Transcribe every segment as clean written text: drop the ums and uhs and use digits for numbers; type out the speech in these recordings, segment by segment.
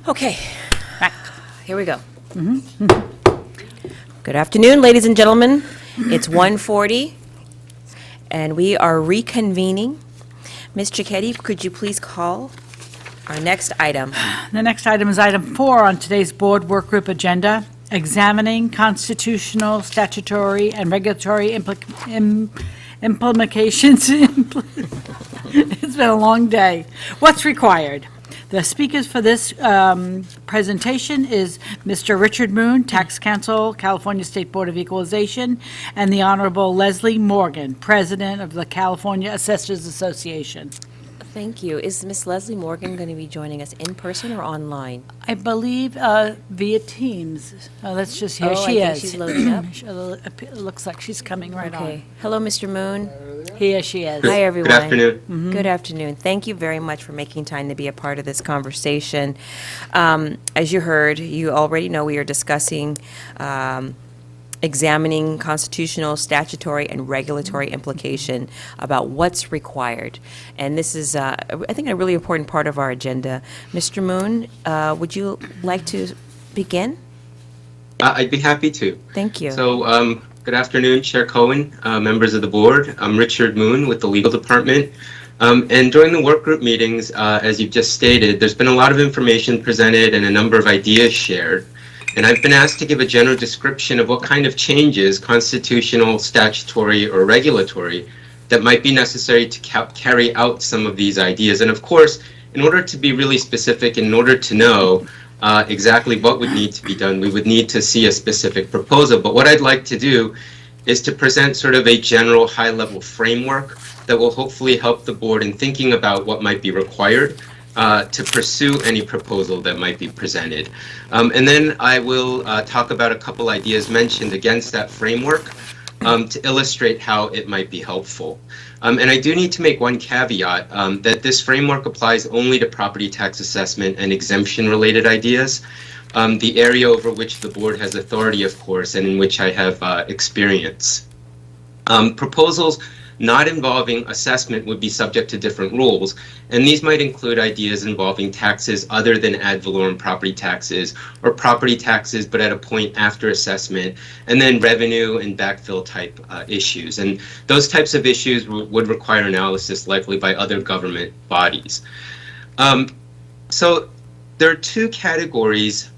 Okay, here we go. Good afternoon, ladies and gentlemen. It's 1:40, and we are reconvening. Ms. Cicchetti, could you please call our next item? The next item is item 4 on today's board work group agenda, examining constitutional, statutory, and regulatory implications. It's been a long day. What's required? The speakers for this presentation is Mr. Richard Moon, Tax Counsel, California State Board of Equalization, and the Honorable Leslie Morgan, President of the California Assessors Association. Thank you. Is Ms. Leslie Morgan going to be joining us in person or online? I believe via Teams. Let's just hear. Oh, She I think is. she's loading up. It looks like she's coming right Okay. on. Hello, Mr. Moon. Here she is. Hi, everyone. Good afternoon. Good afternoon. Thank you very much for making time to be a part of this conversation. As you heard, you already know we are discussing examining constitutional, statutory, and regulatory implication about what's required. And this is, I think, a really important part of our agenda. Mr. Moon, would you like to begin? I'd be happy to. Thank you. So, good afternoon, Chair Cohen, members of the board. I'm Richard Moon with the legal department. And during the work group meetings, as you've just stated, there's been a lot of information presented and a number of ideas shared. And I've been asked to give a general description of what kind of changes, constitutional, statutory, or regulatory, that might be necessary to carry out some of these ideas. And of course, in order to be really specific, in order to know exactly what would need to be done, we would need to see a specific proposal. But what I'd like to do is to present sort of a general high-level framework that will hopefully help the board in thinking about what might be required to pursue any proposal that might be presented. And then I will talk about a couple ideas mentioned against that framework to illustrate how it might be helpful. And I do need to make one caveat that this framework applies only to property tax assessment and exemption-related ideas, the area over which the board has authority, of course, and in which I have experience. Proposals not involving assessment would be subject to different rules, and these might include ideas involving taxes other than ad valorem property taxes, or property taxes but at a point after assessment, and then revenue and backfill type issues. And those types of issues would require analysis likely by other government bodies. So there are two categories,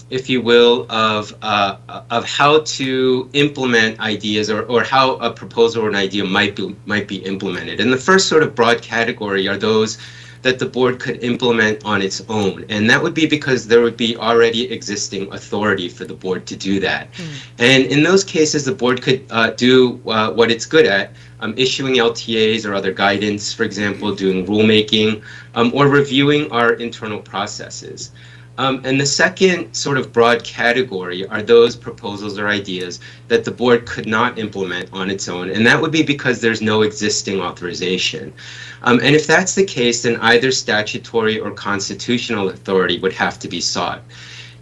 if you will, of how to implement ideas, or how a proposal or an idea might be implemented. And the first sort of broad category are those that the board could implement on its own, and that would be because there would be already existing authority for the board to do that. And in those cases, the board could do what it's good at, issuing LTAs or other guidance, for example, doing rulemaking, or reviewing our internal processes. And the second sort of broad category are those proposals or ideas that the board could not implement on its own, and that would be because there's no existing authorization. And if that's the case, then either statutory or constitutional authority would have to be sought.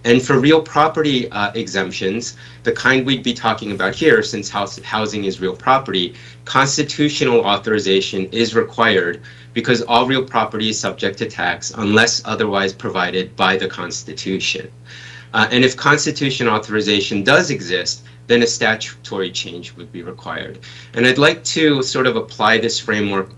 And for real property exemptions, the kind we'd be talking about here, since housing is real property, constitutional authorization is required because all real property is subject to tax unless otherwise provided by the Constitution. And if constitutional authorization does exist, then a statutory change would be required. And I'd like to sort of apply this framework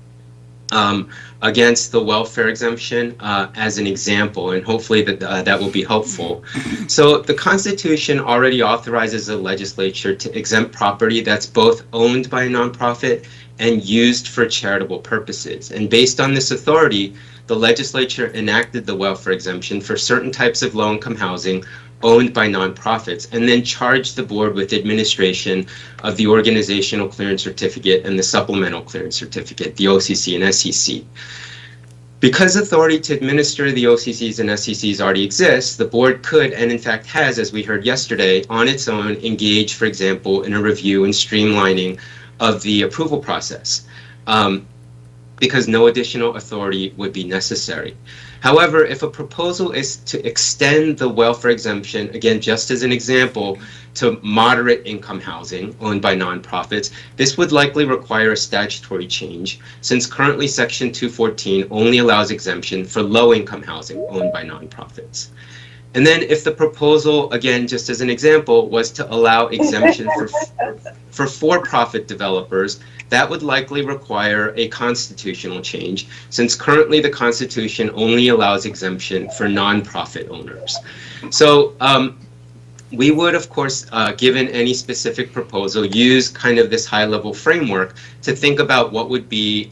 against the welfare exemption as an example, and hopefully that will be helpful. So the Constitution already authorizes the legislature to exempt property that's both owned by a nonprofit and used for charitable purposes. And based on this authority, the legislature enacted the welfare exemption for certain types of low-income housing owned by nonprofits, and then charged the board with administration of the organizational clearance certificate and the supplemental clearance certificate, the OCC and SEC. Because authority to administer the OCCs and SECs already exists, the board could, and in fact has, as we heard yesterday, on its own engage, for example, in a review and streamlining of the approval process. because no additional authority would be necessary. However, if a proposal is to extend the welfare exemption, again, just as an example, to moderate income housing owned by nonprofits, this would likely require a statutory change, since currently Section 214 only allows exemption for low income housing owned by nonprofits. And then if the proposal, again, just as an example, was to allow exemption for for-profit developers, that would likely require a constitutional change, since currently the Constitution only allows exemption for nonprofit owners. So we would, of course, given any specific proposal, use kind of this high-level framework to think about what would be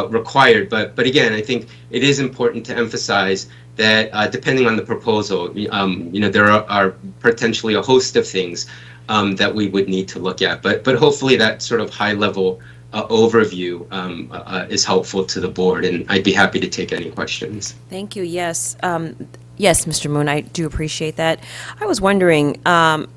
required. But again, I think it is important to emphasize that depending on the proposal, there are potentially a host of things that we would need to look at. But hopefully that sort of high-level overview is helpful to the board, and I'd be happy to take any questions. Thank you. Yes. Yes, Mr. Moon, I do appreciate that. I was wondering, and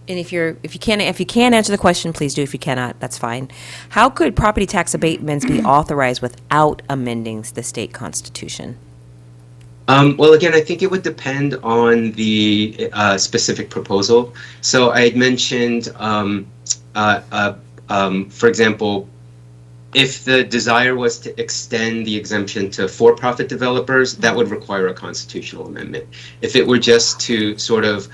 if you can't answer the question, please do. If you cannot, that's fine. How could property tax abatements be authorized without amending the state constitution? Well, again, I think it would depend on the specific proposal. So I had mentioned, for example, if the desire was to extend the exemption to for-profit developers, that would require a constitutional amendment. If it were just to sort of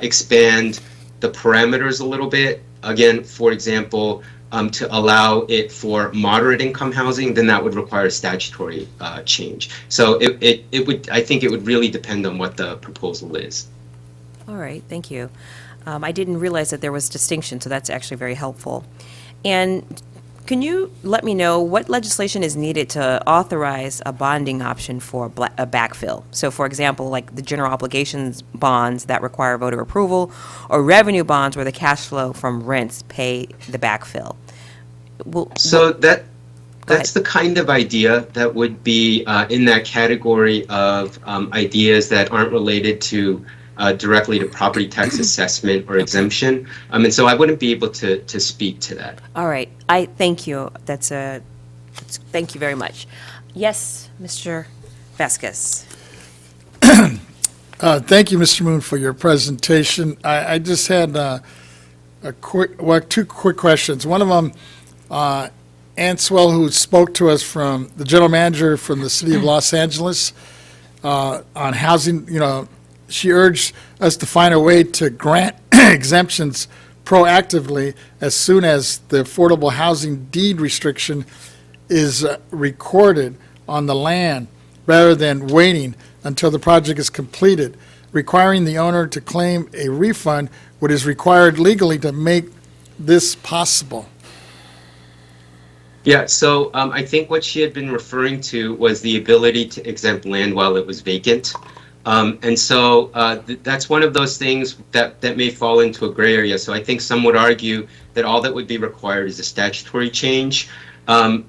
expand the parameters a little bit, again, for example, to allow it for moderate income housing, then that would require a statutory change. So I think it would really depend on what the proposal is. All right, thank you. I didn't realize that there was distinction, so that's actually very helpful. And can you let me know what legislation is needed to authorize a bonding option for a backfill? So, for example, like the general obligations bonds that require voter approval, or revenue bonds where the cash flow from rents pay the backfill. So that's the kind of idea that would be in that category of ideas that aren't related to directly to property tax assessment or exemption, and so I wouldn't be able to speak to that. All right, I thank you. Thank you very much. Yes, Mr. Vasquez. Thank you, Mr. Moon, for your presentation. I just had two quick questions. One of them, Answell, who spoke to us from the general manager from the city of Los Angeles on housing, she urged us to find a way to grant exemptions proactively as soon as the affordable housing deed restriction is recorded on the land, rather than waiting until the project is completed, requiring the owner to claim a refund, what is required legally to make this possible. Yeah, so I think what she had been referring to was the ability to exempt land while it was vacant. And so that's one of those things that may fall into a gray area. So I think some would argue that all that would be required is a statutory change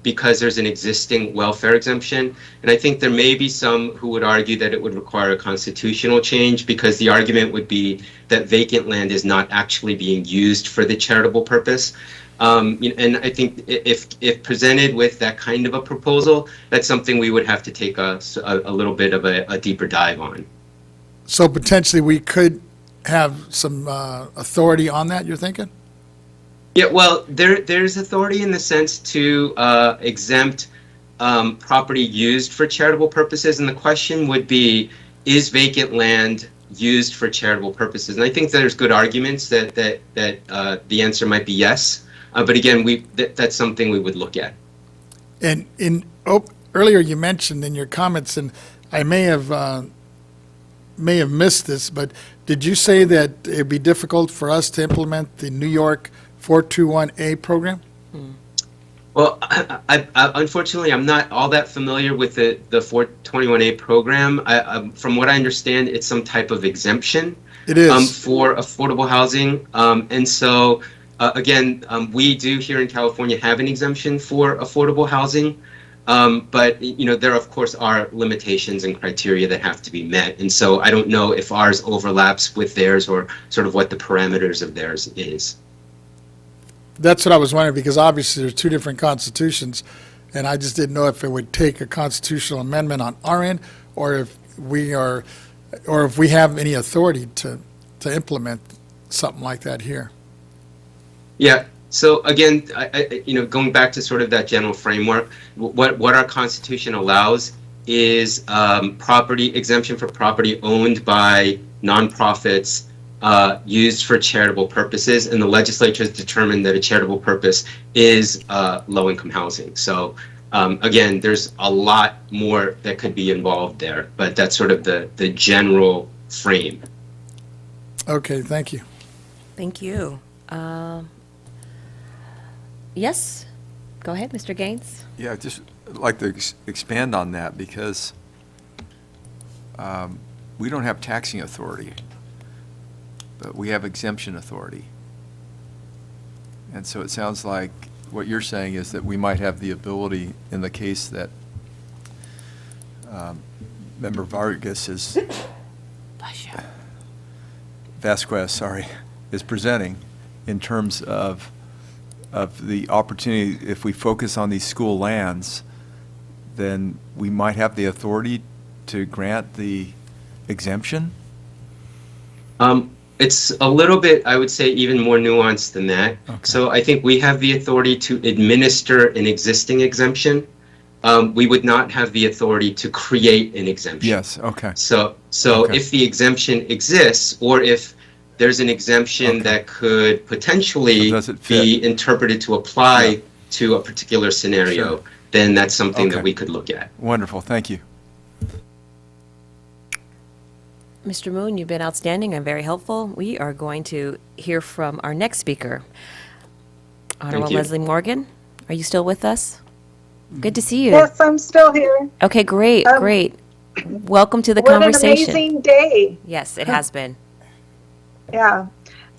because there's an existing welfare exemption. And I think there may be some who would argue that it would require a constitutional change because the argument would be that vacant land is not actually being used for the charitable purpose. And I think if presented with that kind of a proposal, that's something we would have to take a little bit of a deeper dive on. So potentially we could have some authority on that, you're thinking? Yeah, well, there's authority in the sense to exempt property used for charitable purposes, and the question would be, is vacant land used for charitable purposes? And I think there's good arguments that the answer might be yes. But again, that's something we would look at. And earlier you mentioned in your comments, and I may have missed this, but did you say that it'd be difficult for us to implement the New York 421A program? Well, I unfortunately, I'm not all that familiar with the 421A program. From what I understand, it's some type of exemption. It is. For affordable housing. And so, again, we do here in California have an exemption for affordable housing. But, there, of course, are limitations and criteria that have to be met. And so I don't know if ours overlaps with theirs or sort of what the parameters of theirs is. that's what I was wondering, because obviously there's two different constitutions, and I just didn't know if it would take a constitutional amendment on our end, or if we have any authority to implement something like that here. Yeah. So again, going back to sort of that general framework, what our Constitution allows is property exemption for property owned by nonprofits used for charitable purposes, and the legislature has determined that a charitable purpose is low-income housing. So again, there's a lot more that could be involved there, but that's sort of the general frame. Okay, thank you. Thank you. Yes, go ahead, Mr. Gaines. Yeah, I'd just like to expand on that, because we don't have taxing authority, but we have exemption authority. And so it sounds like what you're saying is that we might have the ability, in the case that Member Vargas is, Vasquez, sorry, is presenting, in terms of the opportunity, if we focus on these school lands, then we might have the authority to grant the exemption? It's a little bit, I would say, even more nuanced than that. Okay. So I think we have the authority to administer an existing exemption. We would not have the authority to create an exemption. Yes, okay. So Okay. if the exemption exists, or if there's an exemption Okay. that could potentially So does it be fit? interpreted to apply Yeah. to a particular scenario, Sure. then that's something that Okay. we could look at. Wonderful, thank you. Mr. Moon, you've been outstanding and very helpful. We are going to hear from our next speaker. Honorable you. Leslie Morgan, are you still with us? Good to see you. Yes, I'm still here. Okay, great, Um, great. Welcome to the What an conversation. amazing day. Yes, it has been. Yeah.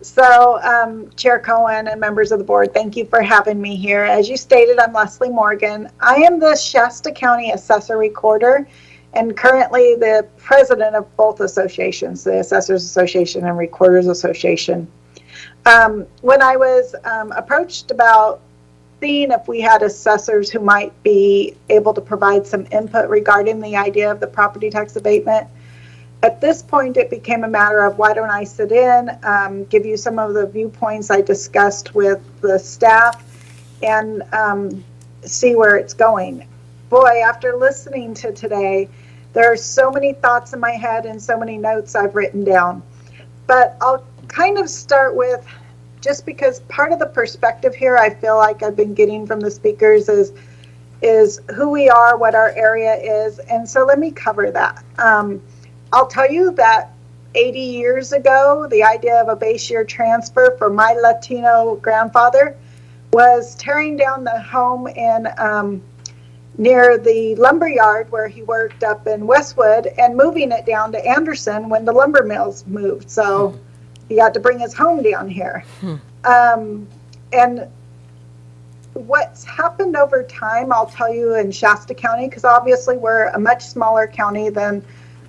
So, Chair Cohen and members of the board, thank you for having me here. As you stated, I'm Leslie Morgan. I am the Shasta County Assessor Recorder and currently the president of both associations, the Assessors Association and Recorders Association. When I was approached about seeing if we had assessors who might be able to provide some input regarding the idea of the property tax abatement, at this point, it became a matter of why don't I sit in, give you some of the viewpoints I discussed with the staff, and see where it's going. Boy, after listening to today, there are so many thoughts in my head and so many notes I've written down. But I'll kind of start with, just because part of the perspective here I feel like I've been getting from the speakers is who we are, what our area is, and so let me cover that. I'll tell you that 80 years ago, the idea of a base year transfer for my Latino grandfather was tearing down the home in near the lumber yard where he worked up in Westwood and moving it down to Anderson when the lumber mills moved. So he got to bring his home down here. And what's happened over time, I'll tell you, in Shasta County, because obviously we're a much smaller county than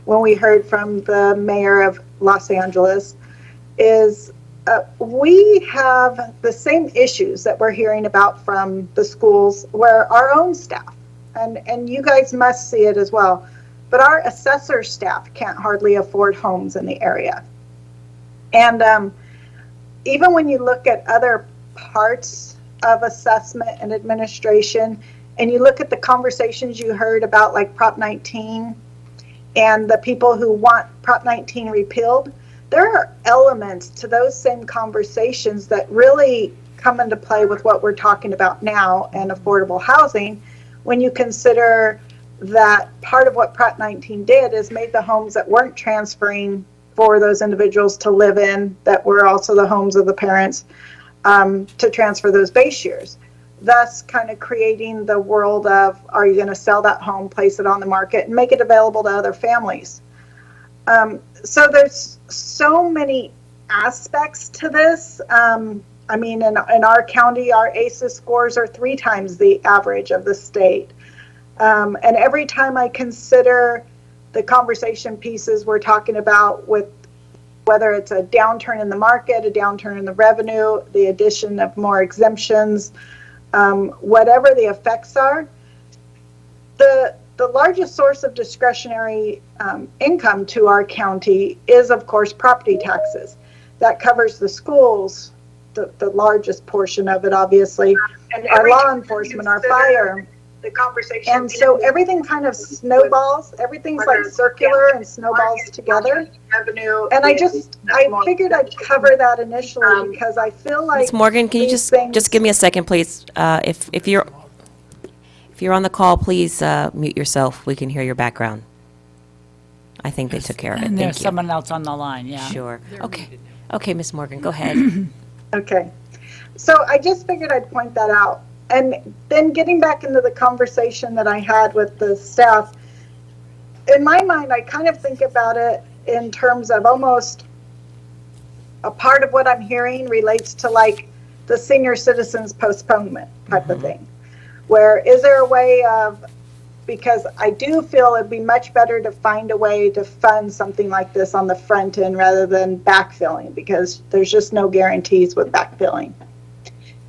when we heard from the mayor of Los Angeles, is we have the same issues that we're hearing about from the schools, where our own staff, and you guys must see it as well, but our assessor staff can't hardly afford homes in the area. And even when you look at other parts of assessment and administration, and you look at the conversations you heard about, like Prop 19, and the people who want Prop 19 repealed, there are elements to those same conversations that really come into play with what we're talking about now and affordable housing, when you consider that part of what Prop 19 did is made the homes that weren't transferring for those individuals to live in, that were also the homes of the parents, to transfer those base years, thus kind of creating the world of, are you going to sell that home, place it on the market, and make it available to other families? So there's so many aspects to this. I mean, in our county, our ACEs scores are 3 times the average of the state. And every time I consider the conversation pieces we're talking about with whether it's a downturn in the market, a downturn in the revenue, the addition of more exemptions, whatever the effects are, the largest source of discretionary income to our county is, of course, property taxes. That covers the schools, the largest portion of it, obviously, and our law enforcement, our fire. The conversation. And so everything kind of snowballs, everything's like circular and snowballs together. Revenue. And I figured I'd cover that initially because I feel like. Ms. Morgan, can you just give me a second, please? If you're on the call, please mute yourself. We can hear your background. I think they took care of it. And Thank there's you. someone else on the line, yeah. Sure. Okay. Okay, Ms. Morgan, go ahead. Okay. So I just figured I'd point that out. And then getting back into the conversation that I had with the staff, in my mind, I kind of think about it in terms of almost a part of what I'm hearing relates to like the senior citizens postponement type of thing. Where is there a way of, because I do feel it'd be much better to find a way to fund something like this on the front end rather than backfilling, because there's just no guarantees with backfilling.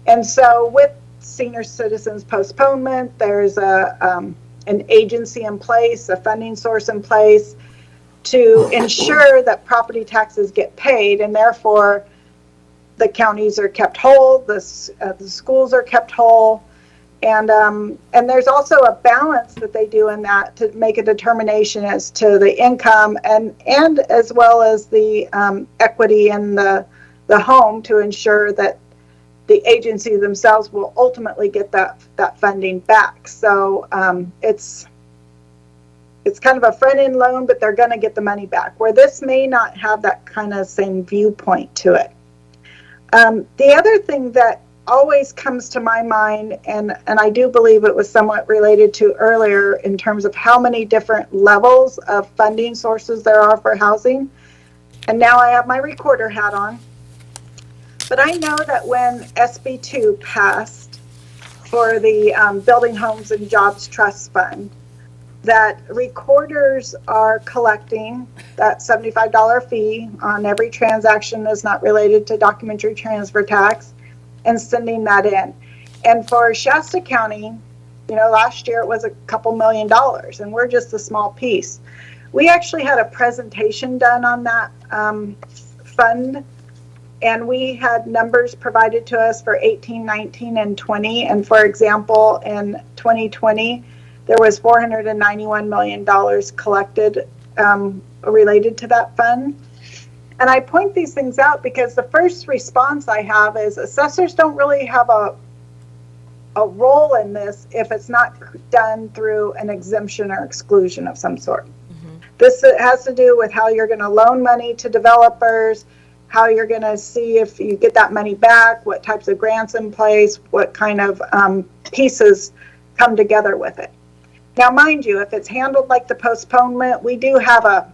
And so with senior citizens postponement, there's an agency in place, a funding source in place to ensure that property taxes get paid, and therefore the counties are kept whole, the schools are kept whole, and there's also a balance that they do in that to make a determination as to the income and as well as the equity in the home to ensure that the agency themselves will ultimately get that funding back. So it's kind of a front-end loan, but they're going to get the money back, where this may not have that kind of same viewpoint to it. The other thing that always comes to my mind, and I do believe it was somewhat related to earlier in terms of how many different levels of funding sources there are for housing, and now I have my recorder hat on. But I know that when SB 2 passed for the Building Homes and Jobs Trust Fund, that recorders are collecting that $75 fee on every transaction that's not related to documentary transfer tax and sending that in. And for Shasta County, last year it was a couple $1 million, and we're just a small piece. We actually had a presentation done on that fund, and we had numbers provided to us for 18, 19, and 20. And for example, in 2020, there was $491 million collected related to that fund. And I point these things out because the first response I have is assessors don't really have a role in this if it's not done through an exemption or exclusion of some sort. This has to do with how you're going to loan money to developers, how you're going to see if you get that money back, what types of grants in place, what kind of pieces come together with it. Now, mind you, if it's handled like the postponement, we do have a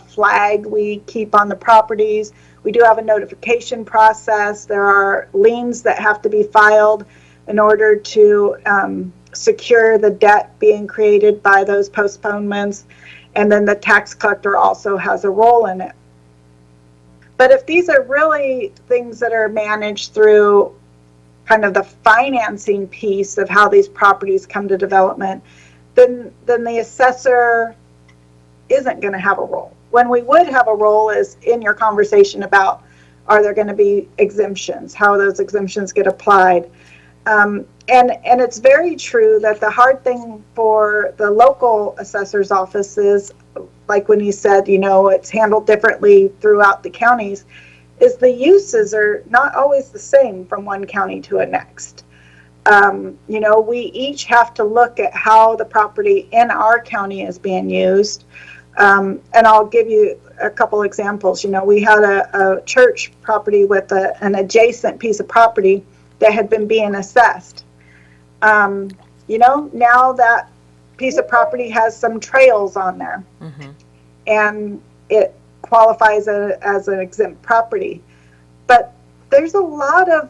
flag we keep on the properties. We do have a notification process. There are liens that have to be filed in order to secure the debt being created by those postponements. And then the tax collector also has a role in it. But if these are really things that are managed through kind of the financing piece of how these properties come to development, then the assessor isn't going to have a role. When we would have a role is in your conversation about, are there going to be exemptions, how those exemptions get applied. And it's very true that the hard thing for the local assessor's office is, like when he said, it's handled differently throughout the counties, is the uses are not always the same from one county to the next. We each have to look at how the property in our county is being used. And I'll give you a couple examples. We had a church property with an adjacent piece of property that had been being assessed. Now that piece of property has some trails on there, and it qualifies as an exempt property. But there's a lot of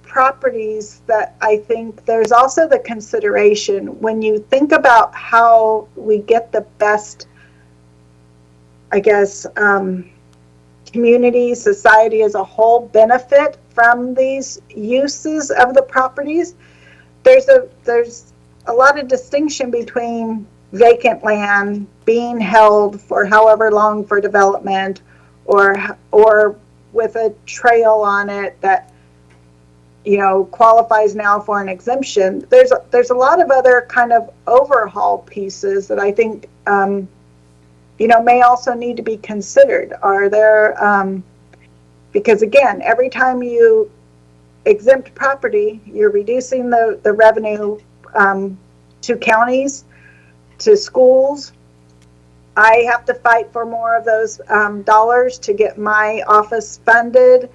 properties that I think there's also the consideration when you think about how we get the best, community, society as a whole benefit from these uses of the properties. There's a lot of distinction between vacant land being held for however long for development, or with a trail on it that, you know, qualifies now for an exemption. There's a lot of other kind of overhaul pieces that I think, you know, may also need to be considered. Are there, because again, every time you exempt property, you're reducing the revenue to counties, to schools. I have to fight for more of those dollars to get my office funded.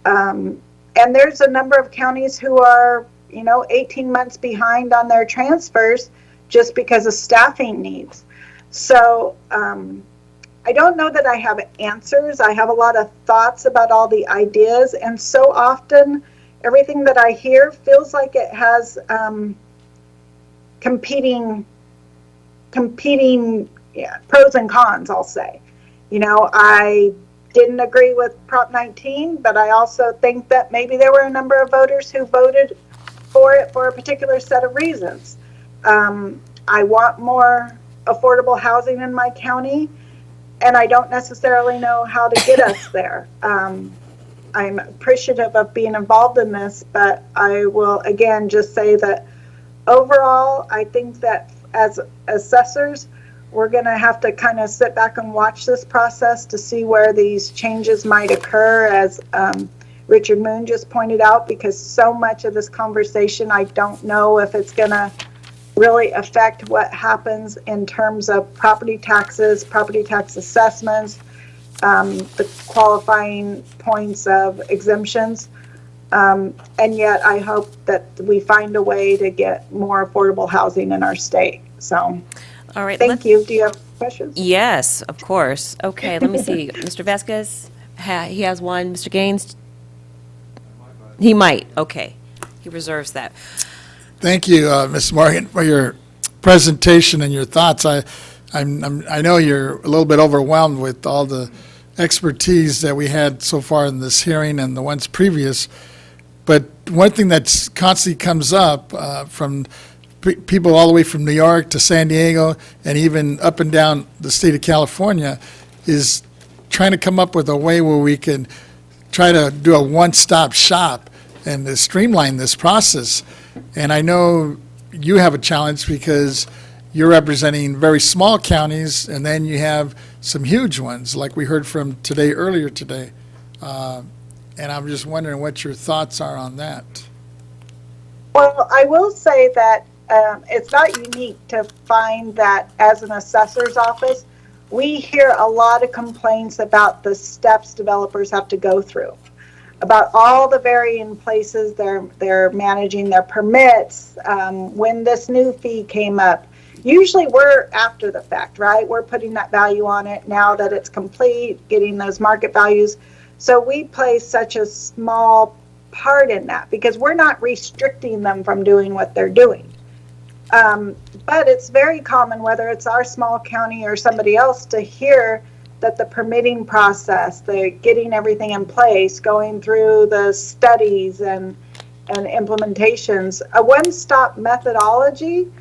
And there's a number of counties who are, you know, 18 months behind on their transfers just because of staffing needs. So I don't know that I have answers. I have a lot of thoughts about all the ideas. And so often everything that I hear feels like it has competing pros and cons, I'll say. You know, I didn't agree with Prop 19, but I also think that maybe there were a number of voters who voted for it for a particular set of reasons. I want more affordable housing in my county, and I don't necessarily know how to get us there. I'm appreciative of being involved in this, but I will again just say that overall, I think that as assessors, we're going to have to kind of sit back and watch this process to see where these changes might occur, as Richard Moon just pointed out, because so much of this conversation, I don't know if it's going to really affect what happens in terms of property tax assessments, the qualifying points of exemptions. And yet I hope that we find a way to get more affordable housing in our state. So, All right. thank you. Do you have questions? Yes, of course. Okay, let me see. Mr. Vasquez, he has one. Mr. Gaines? He might. Okay. He reserves that. Thank you, Ms. Morgan, for your presentation and your thoughts. I know you're a little bit overwhelmed with all the expertise that we had so far in this hearing and the ones previous. But one thing that's constantly comes up from people all the way from New York to San Diego and even up and down the state of California is trying to come up with a way where we can try to do a one-stop shop and to streamline this process. And I know you have a challenge because you're representing very small counties, and then you have some huge ones, like we heard from earlier today. And I'm just wondering what your thoughts are on that. Well, I will say that it's not unique to find that as an assessor's office, we hear a lot of complaints about the steps developers have to go through, about all the varying places they're managing their permits, when this new fee came up. Usually we're after the fact, right? We're putting that value on it now that it's complete, getting those market values. So we play such a small part in that because we're not restricting them from doing what they're doing. But it's very common, whether it's our small county or somebody else, to hear that the permitting process, the getting everything in place, going through the studies and implementations, a one-stop methodology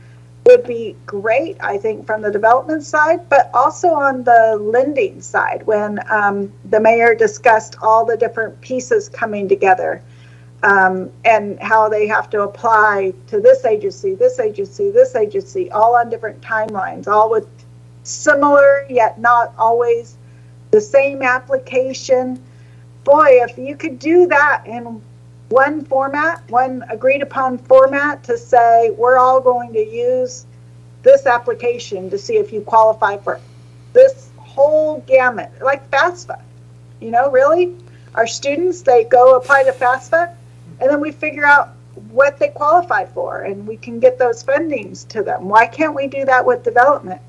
would be great, I think, from the development side, but also on the lending side, when the mayor discussed all the different pieces coming together, and how they have to apply to this agency, this agency, this agency, all on different timelines, all with similar yet not always the same application. Boy, if you could do that in one format, one agreed upon format, to say we're all going to use this application to see if you qualify for this whole gamut, like FAFSA. You know, really, our students, they go apply to FAFSA, and then we figure out what they qualify for, and we can get those fundings to them. Why can't we do that with development?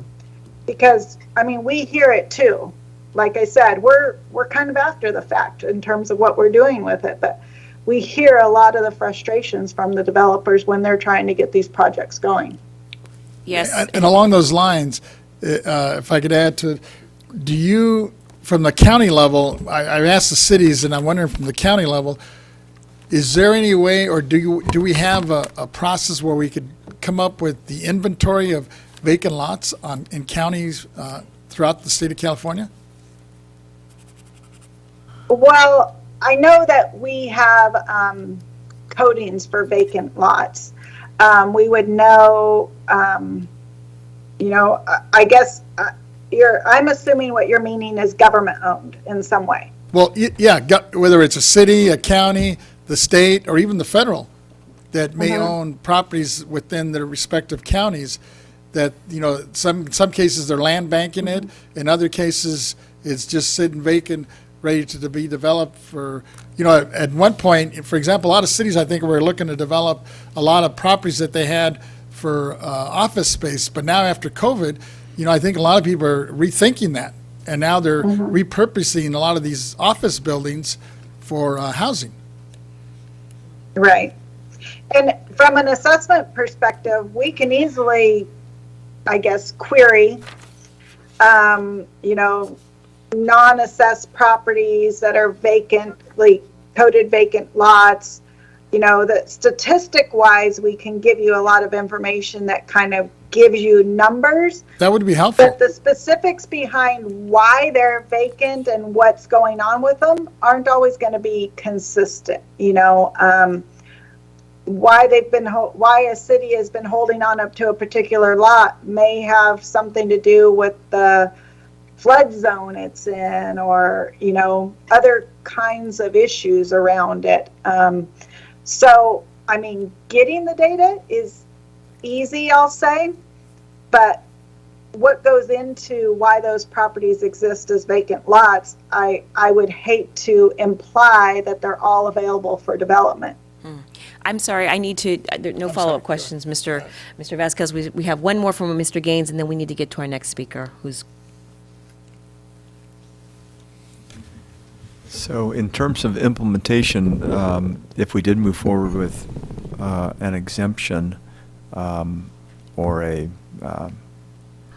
Because, I mean, we hear it too. Like I said, we're kind of after the fact in terms of what we're doing with it, but we hear a lot of the frustrations from the developers when they're trying to get these projects going. Yes. And along those lines, if I could add to it, do you from the county level, I've asked the cities, and I'm wondering from the county level, is there any way, or do we have a process where we could come up with the inventory of vacant lots in counties throughout the state of California? Well, I know that we have codings for vacant lots. We would know, I guess I'm assuming what you're meaning is government owned in some way. Well, yeah, whether it's a city, a county, the state, or even the federal that may own properties within their respective counties that, some cases they're land banking it, in other cases it's just sitting vacant, ready to be developed for, at one point, for example, a lot of cities, I think, were looking to develop a lot of properties that they had for office space, but now after COVID, I think a lot of people are rethinking that, and now they're repurposing a lot of these office buildings for housing. Right. And from an assessment perspective, we can easily, I guess, query, non-assessed properties that are vacantly coded vacant lots. That statistic-wise, we can give you a lot of information that kind of gives you numbers. That would be helpful. But the specifics behind why they're vacant and what's going on with them aren't always going to be consistent. Why a city has been holding on up to a particular lot may have something to do with the flood zone it's in, or other kinds of issues around it. So, getting the data is easy, I'll say, but what goes into why those properties exist as vacant lots, I would hate to imply that they're all available for development. I'm sorry, I need to, no follow-up questions, Mr. Vasquez. We have one more from Mr. Gaines, and then we need to get to our next speaker, who's... So in terms of implementation, if we did move forward with an exemption or a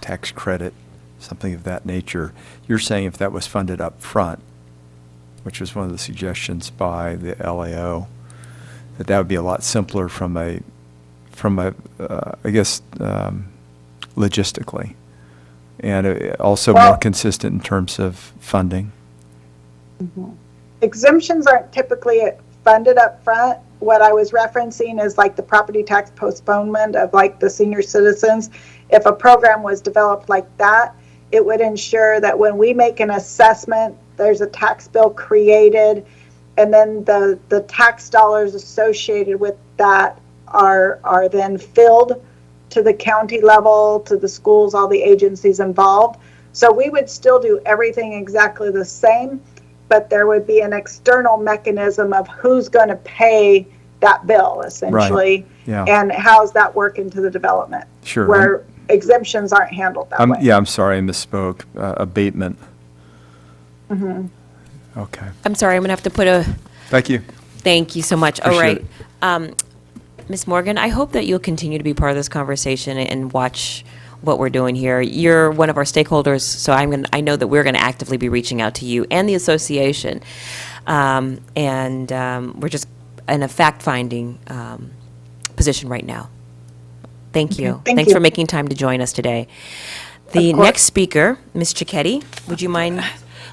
tax credit, something of that nature, you're saying if that was funded up front, which was one of the suggestions by the LAO, that would be a lot simpler from a I guess, logistically, and also more consistent in terms of funding. Exemptions aren't typically funded up front. What I was referencing is like the property tax postponement of like the senior citizens. If a program was developed like that, it would ensure that when we make an assessment, there's a tax bill created, and then the tax dollars associated with that are then filled to the county level, to the schools, all the agencies involved. So we would still do everything exactly the same, but there would be an external mechanism of who's going to pay that bill, essentially, right. Yeah. And how's that work into the development. Sure. Where exemptions aren't handled that way. Yeah, I'm sorry, I misspoke. Abatement. Okay. I'm sorry, I'm going to have to put a... Thank you. Thank you so much. All Appreciate right. Ms. Morgan, I hope that you'll continue to be part of this conversation and watch what we're doing here. You're one of our stakeholders, so I know that we're going to actively be reaching out to you and the association. We're just in a fact-finding position right now. Thank you. Thanks you. for making time to join us today. The next speaker, Ms. Cicchetti, would you mind?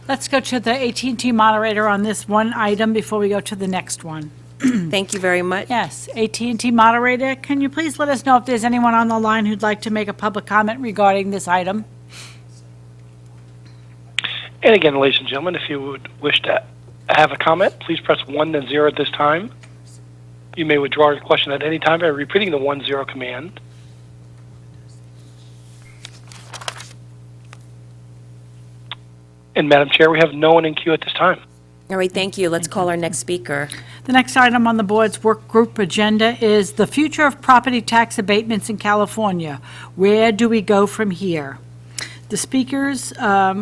Let's go to the AT&T moderator on this one item before we go to the next one. Thank you very much. Yes, AT&T moderator, can you please let us know if there's anyone on the line who'd like to make a public comment regarding this item? And again, ladies and gentlemen, if you would wish to have a comment, please press 1 then 0 at this time. You may withdraw your question at any time by repeating the 1-0 command. And Madam Chair, we have no one in queue at this time. All right, thank you. Let's call our next speaker. The next item on the board's work group agenda is the future of property tax abatements in California. Where do we go from here? The speakers,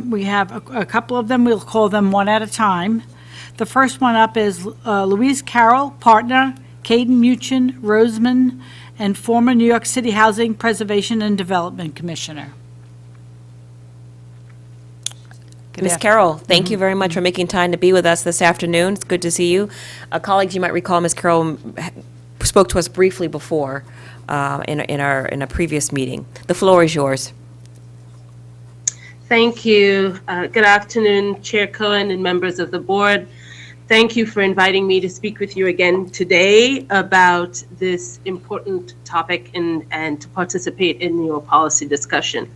we have a couple of them. We'll call them one at a time. The first one up is Louise Carroll, partner, Caden Muchin, Roseman, and former New York City Housing Preservation and Development Commissioner. Ms. Carroll, thank you very much for making time to be with us this afternoon. It's good to see you. Colleagues, you might recall Ms. Carroll spoke to us briefly before in a previous meeting. The floor is yours. Thank you. Good afternoon, Chair Cohen and members of the board. Thank you for inviting me to speak with you again today about this important topic and to participate in your policy discussion.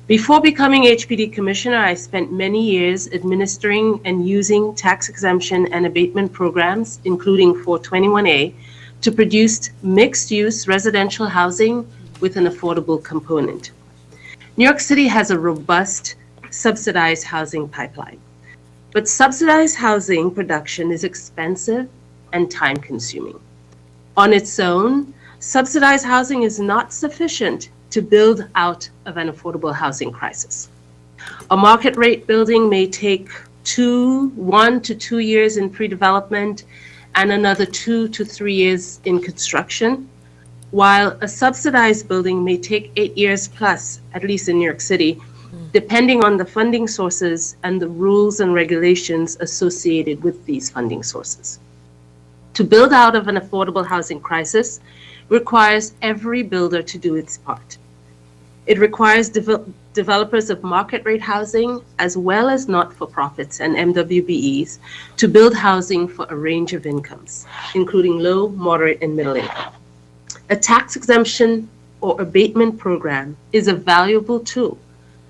Before becoming HPD Commissioner, I spent many years administering and using tax exemption and abatement programs, including 421A, to produce mixed-use residential housing with an affordable component. New York City has a robust subsidized housing pipeline, but subsidized housing production is expensive and time-consuming. On its own, subsidized housing is not sufficient to build out of an affordable housing crisis. A market rate building may take 1 to 2 years in pre-development and another 2 to 3 years in construction, while a subsidized building may take 8 years plus, at least in New York City, depending on the funding sources and the rules and regulations associated with these funding sources. To build out of an affordable housing crisis requires every builder to do its part. It requires developers of market rate housing as well as not-for-profits and MWBEs to build housing for a range of incomes, including low, moderate, and middle income. A tax exemption or abatement program is a valuable tool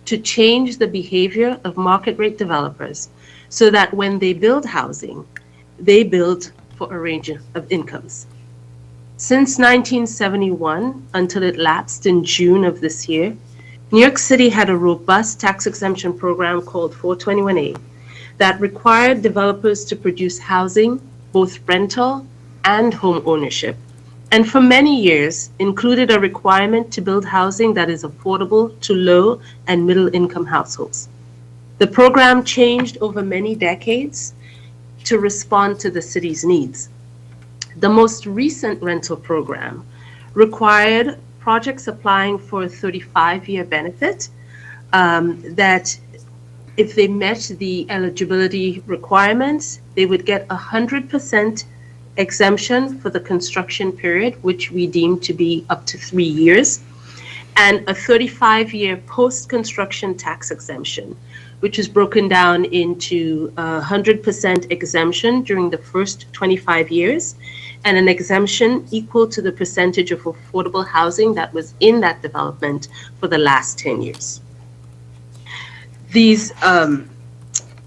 to change the behavior of market rate developers so that when they build housing, they build for a range of incomes. Since 1971, until it lapsed in June of this year, New York City had a robust tax exemption program called 421A that required developers to produce housing, both rental and home ownership, and for many years included a requirement to build housing that is affordable to low and middle income households. The program changed over many decades to respond to the city's needs. The most recent rental program required projects applying for a 35-year benefit that if they met the eligibility requirements, they would get 100% exemption for the construction period, which we deem to be up to 3 years, and a 35-year post-construction tax exemption, which is broken down into 100% exemption during the first 25 years and an exemption equal to the percentage of affordable housing that was in that development for the last 10 years.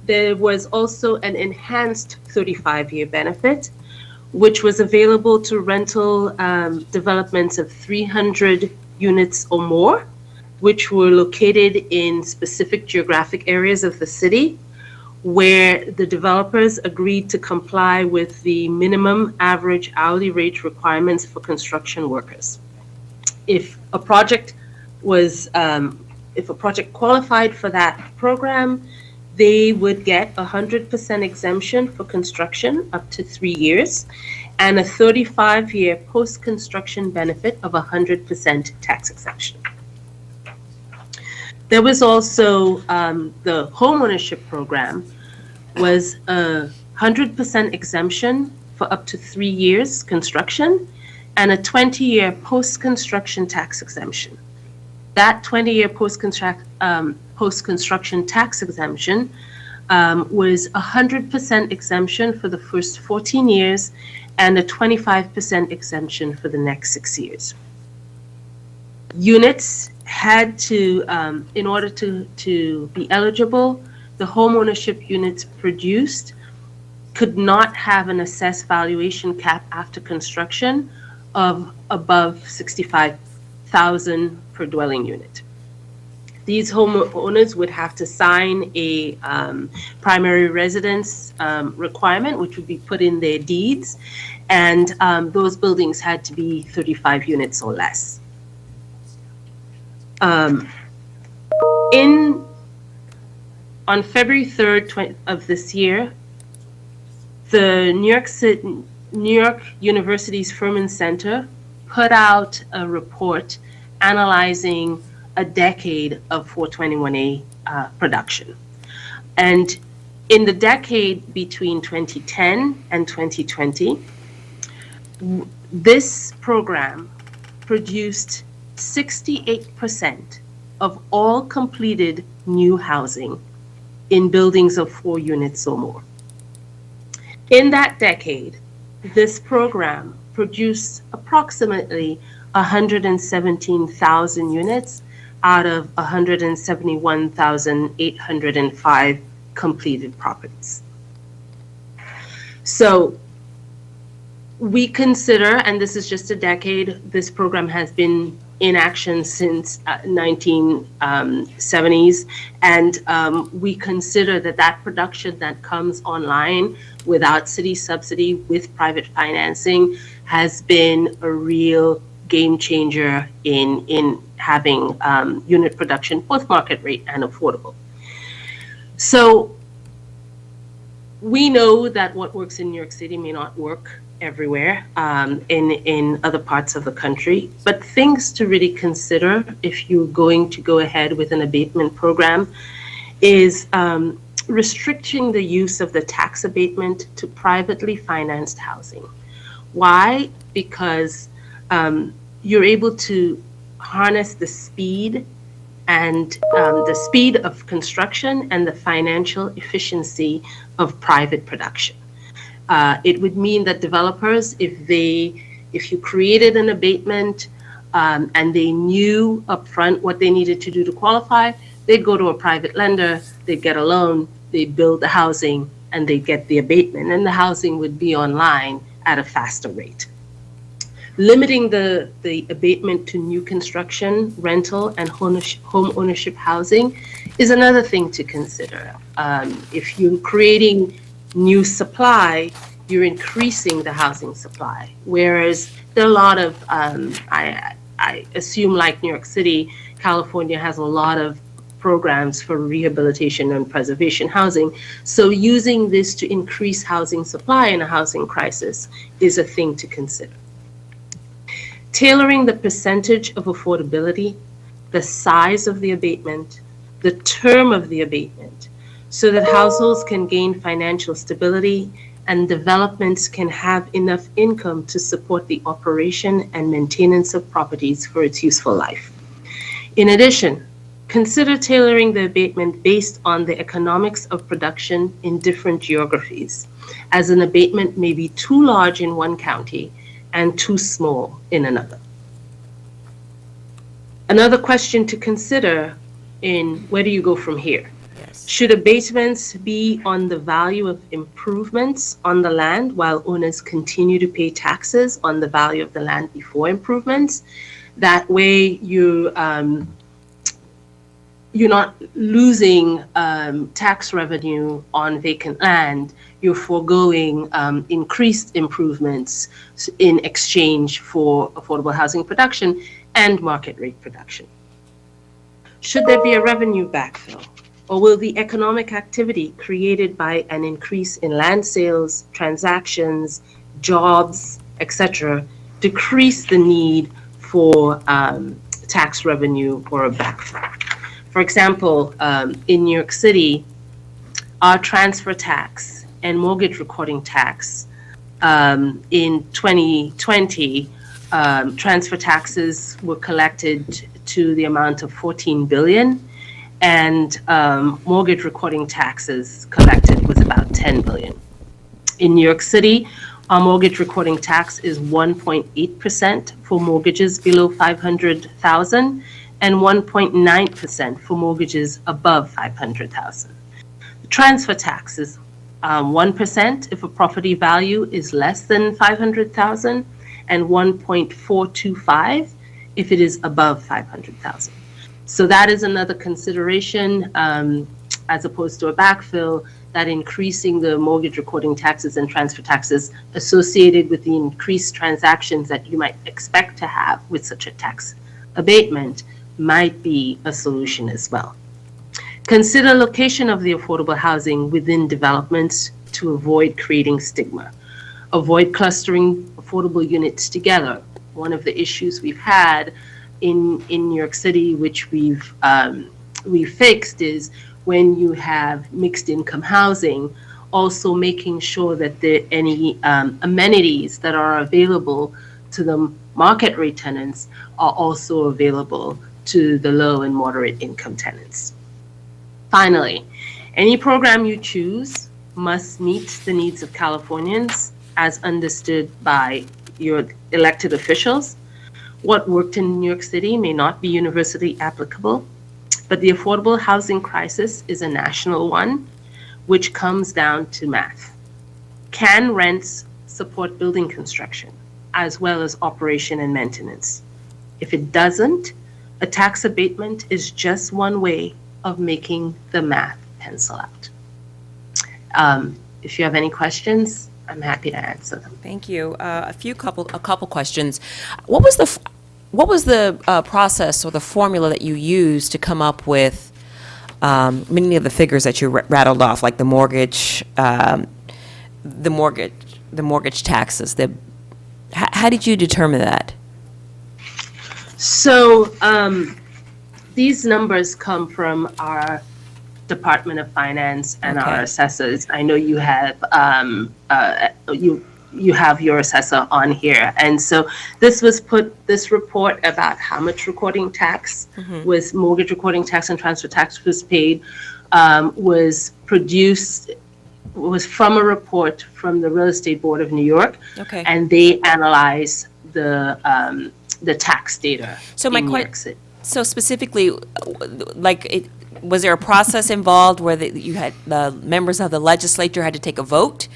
There was also an enhanced 35-year benefit, which was available to rental developments of 300 units or more, which were located in specific geographic areas of the city, where the developers agreed to comply with the minimum average hourly rate requirements for construction workers. If a project qualified for that program, they would get 100% exemption for construction up to 3 years and a 35-year post-construction benefit of 100% tax exemption. There was also the homeownership program was a 100% exemption for up to 3 years construction and a 20-year post-construction tax exemption. That 20-year post-construction tax exemption was 100% exemption for the first 14 years and a 25% exemption for the next 6 years. Units had to, in order to be eligible, the homeownership units produced could not have an assessed valuation cap after construction of above $65,000 per dwelling unit. These homeowners would have to sign a primary residence requirement, which would be put in their deeds, and those buildings had to be 35 units or less. On February 3rd of this year, the New York University's Furman Center put out a report analyzing a decade of 421A production. And in the decade between 2010 and 2020, this program produced 68% of all completed new housing in buildings of 4 units or more. In that decade, this program produced approximately 117,000 units out of 171,805 completed properties. So we consider, and this is just a decade, this program has been in action since 1970s, and we consider that production that comes online without city subsidy, with private financing, has been a real game changer in having unit production both market rate and affordable. So we know that what works in New York City may not work everywhere in other parts of the country, but things to really consider if you're going to go ahead with an abatement program is restricting the use of the tax abatement to privately financed housing. Why? Because you're able to harness the speed and the speed of construction and the financial efficiency of private production. It would mean that developers, if you created an abatement and they knew upfront what they needed to do to qualify, they'd go to a private lender, they'd get a loan, they'd build the housing, and they'd get the abatement, and the housing would be online at a faster rate. Limiting the abatement to new construction, rental, and home ownership housing is another thing to consider. If you're creating new supply, you're increasing the housing supply. Whereas there are a lot of, I assume like New York City, California has a lot of programs for rehabilitation and preservation housing. So using this to increase housing supply in a housing crisis is a thing to consider. Tailoring the percentage of affordability, the size of the abatement, the term of the abatement, so that households can gain financial stability and developments can have enough income to support the operation and maintenance of properties for its useful life. In addition, consider tailoring the abatement based on the economics of production in different geographies, as an abatement may be too large in one county and too small in another. Another question to consider in where do you go from here? Yes. Should abatements be on the value of improvements on the land while owners continue to pay taxes on the value of the land before improvements? That way you're not losing tax revenue on vacant land. You're foregoing increased improvements in exchange for affordable housing production and market rate production. Should there be a revenue backfill? Or will the economic activity created by an increase in land sales, transactions, jobs, etc., decrease the need for tax revenue or a backfill? For example, in New York City, our transfer tax and mortgage recording tax in 2020, transfer taxes were collected to the amount of $14 billion, and mortgage recording taxes collected was about $10 billion. In New York City, our mortgage recording tax is 1.8% for mortgages below $500,000 and 1.9% for mortgages above $500,000. Transfer tax is 1% if a property value is less than $500,000 and 1.425 if it is above $500,000. So that is another consideration, as opposed to a backfill, that increasing the mortgage recording taxes and transfer taxes associated with the increased transactions that you might expect to have with such a tax abatement might be a solution as well. Consider location of the affordable housing within developments to avoid creating stigma. Avoid clustering affordable units together. One of the issues we've had in New York City, which we've fixed, is when you have mixed income housing, also making sure that any amenities that are available to the market rate tenants are also available to the low and moderate income tenants. Finally, any program you choose must meet the needs of Californians as understood by your elected officials. What worked in New York City may not be universally applicable, but the affordable housing crisis is a national one, which comes down to math. Can rents support building construction, as well as operation and maintenance? If it doesn't, a tax abatement is just one way of making the math pencil out. If you have any questions, I'm happy to answer them. Thank you. A couple questions. What was the process or the formula that you used to come up with many of the figures that you rattled off, like the mortgage taxes? How did you determine that? So these numbers come from our Department of Finance and our Okay. assessors. I know you have you have your assessor on here, and so this report about how much recording tax was mortgage recording tax and transfer tax was paid was from a report from the Real Estate Board of New York, Okay. and they analyze the tax data So my in New York City. So specifically, was there a process involved where you had the members of the legislature had to take a vote?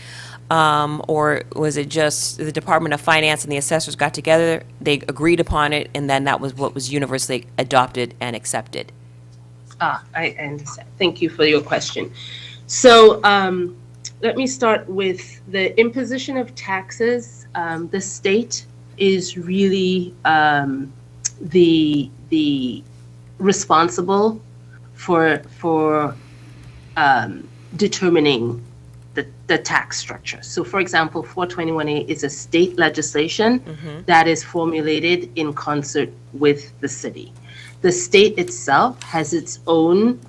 Or was it just the Department of Finance and the assessors got together, they agreed upon it, and then that was what was universally adopted and accepted? I understand. Thank you for your question. So let me start with the imposition of taxes. The state is really the responsible for determining the tax structure. So for example, 421A is a state legislation that is formulated in concert with the city. The state itself has its own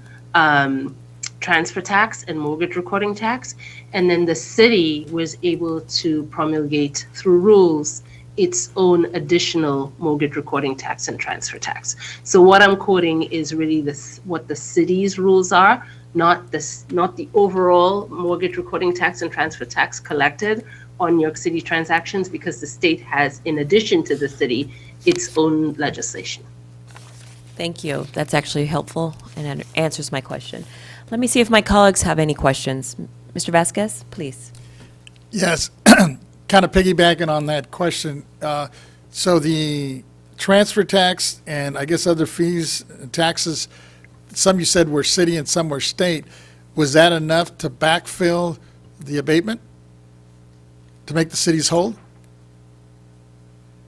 transfer tax and mortgage recording tax, and then the city was able to promulgate through rules its own additional mortgage recording tax and transfer tax. So what I'm quoting is really what the city's rules are, not the overall mortgage recording tax and transfer tax collected on New York City transactions, because the state has, in addition to the city, its own legislation. Thank you. That's actually helpful and answers my question. Let me see if my colleagues have any questions. Mr. Vasquez, please. Yes, kind of piggybacking on that question. So the transfer tax and I guess other fees and taxes, some you said were city and some were state. Was that enough to backfill the abatement to make the cities whole?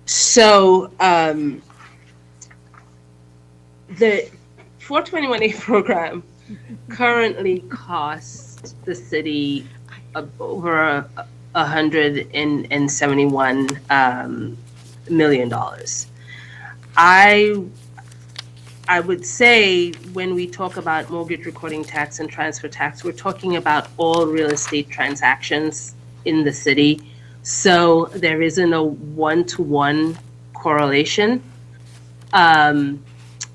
So the 421A program currently costs the city over $171 million. I would say when we talk about mortgage recording tax and transfer tax, we're talking about all real estate transactions in the city. So there isn't a one-to-one correlation.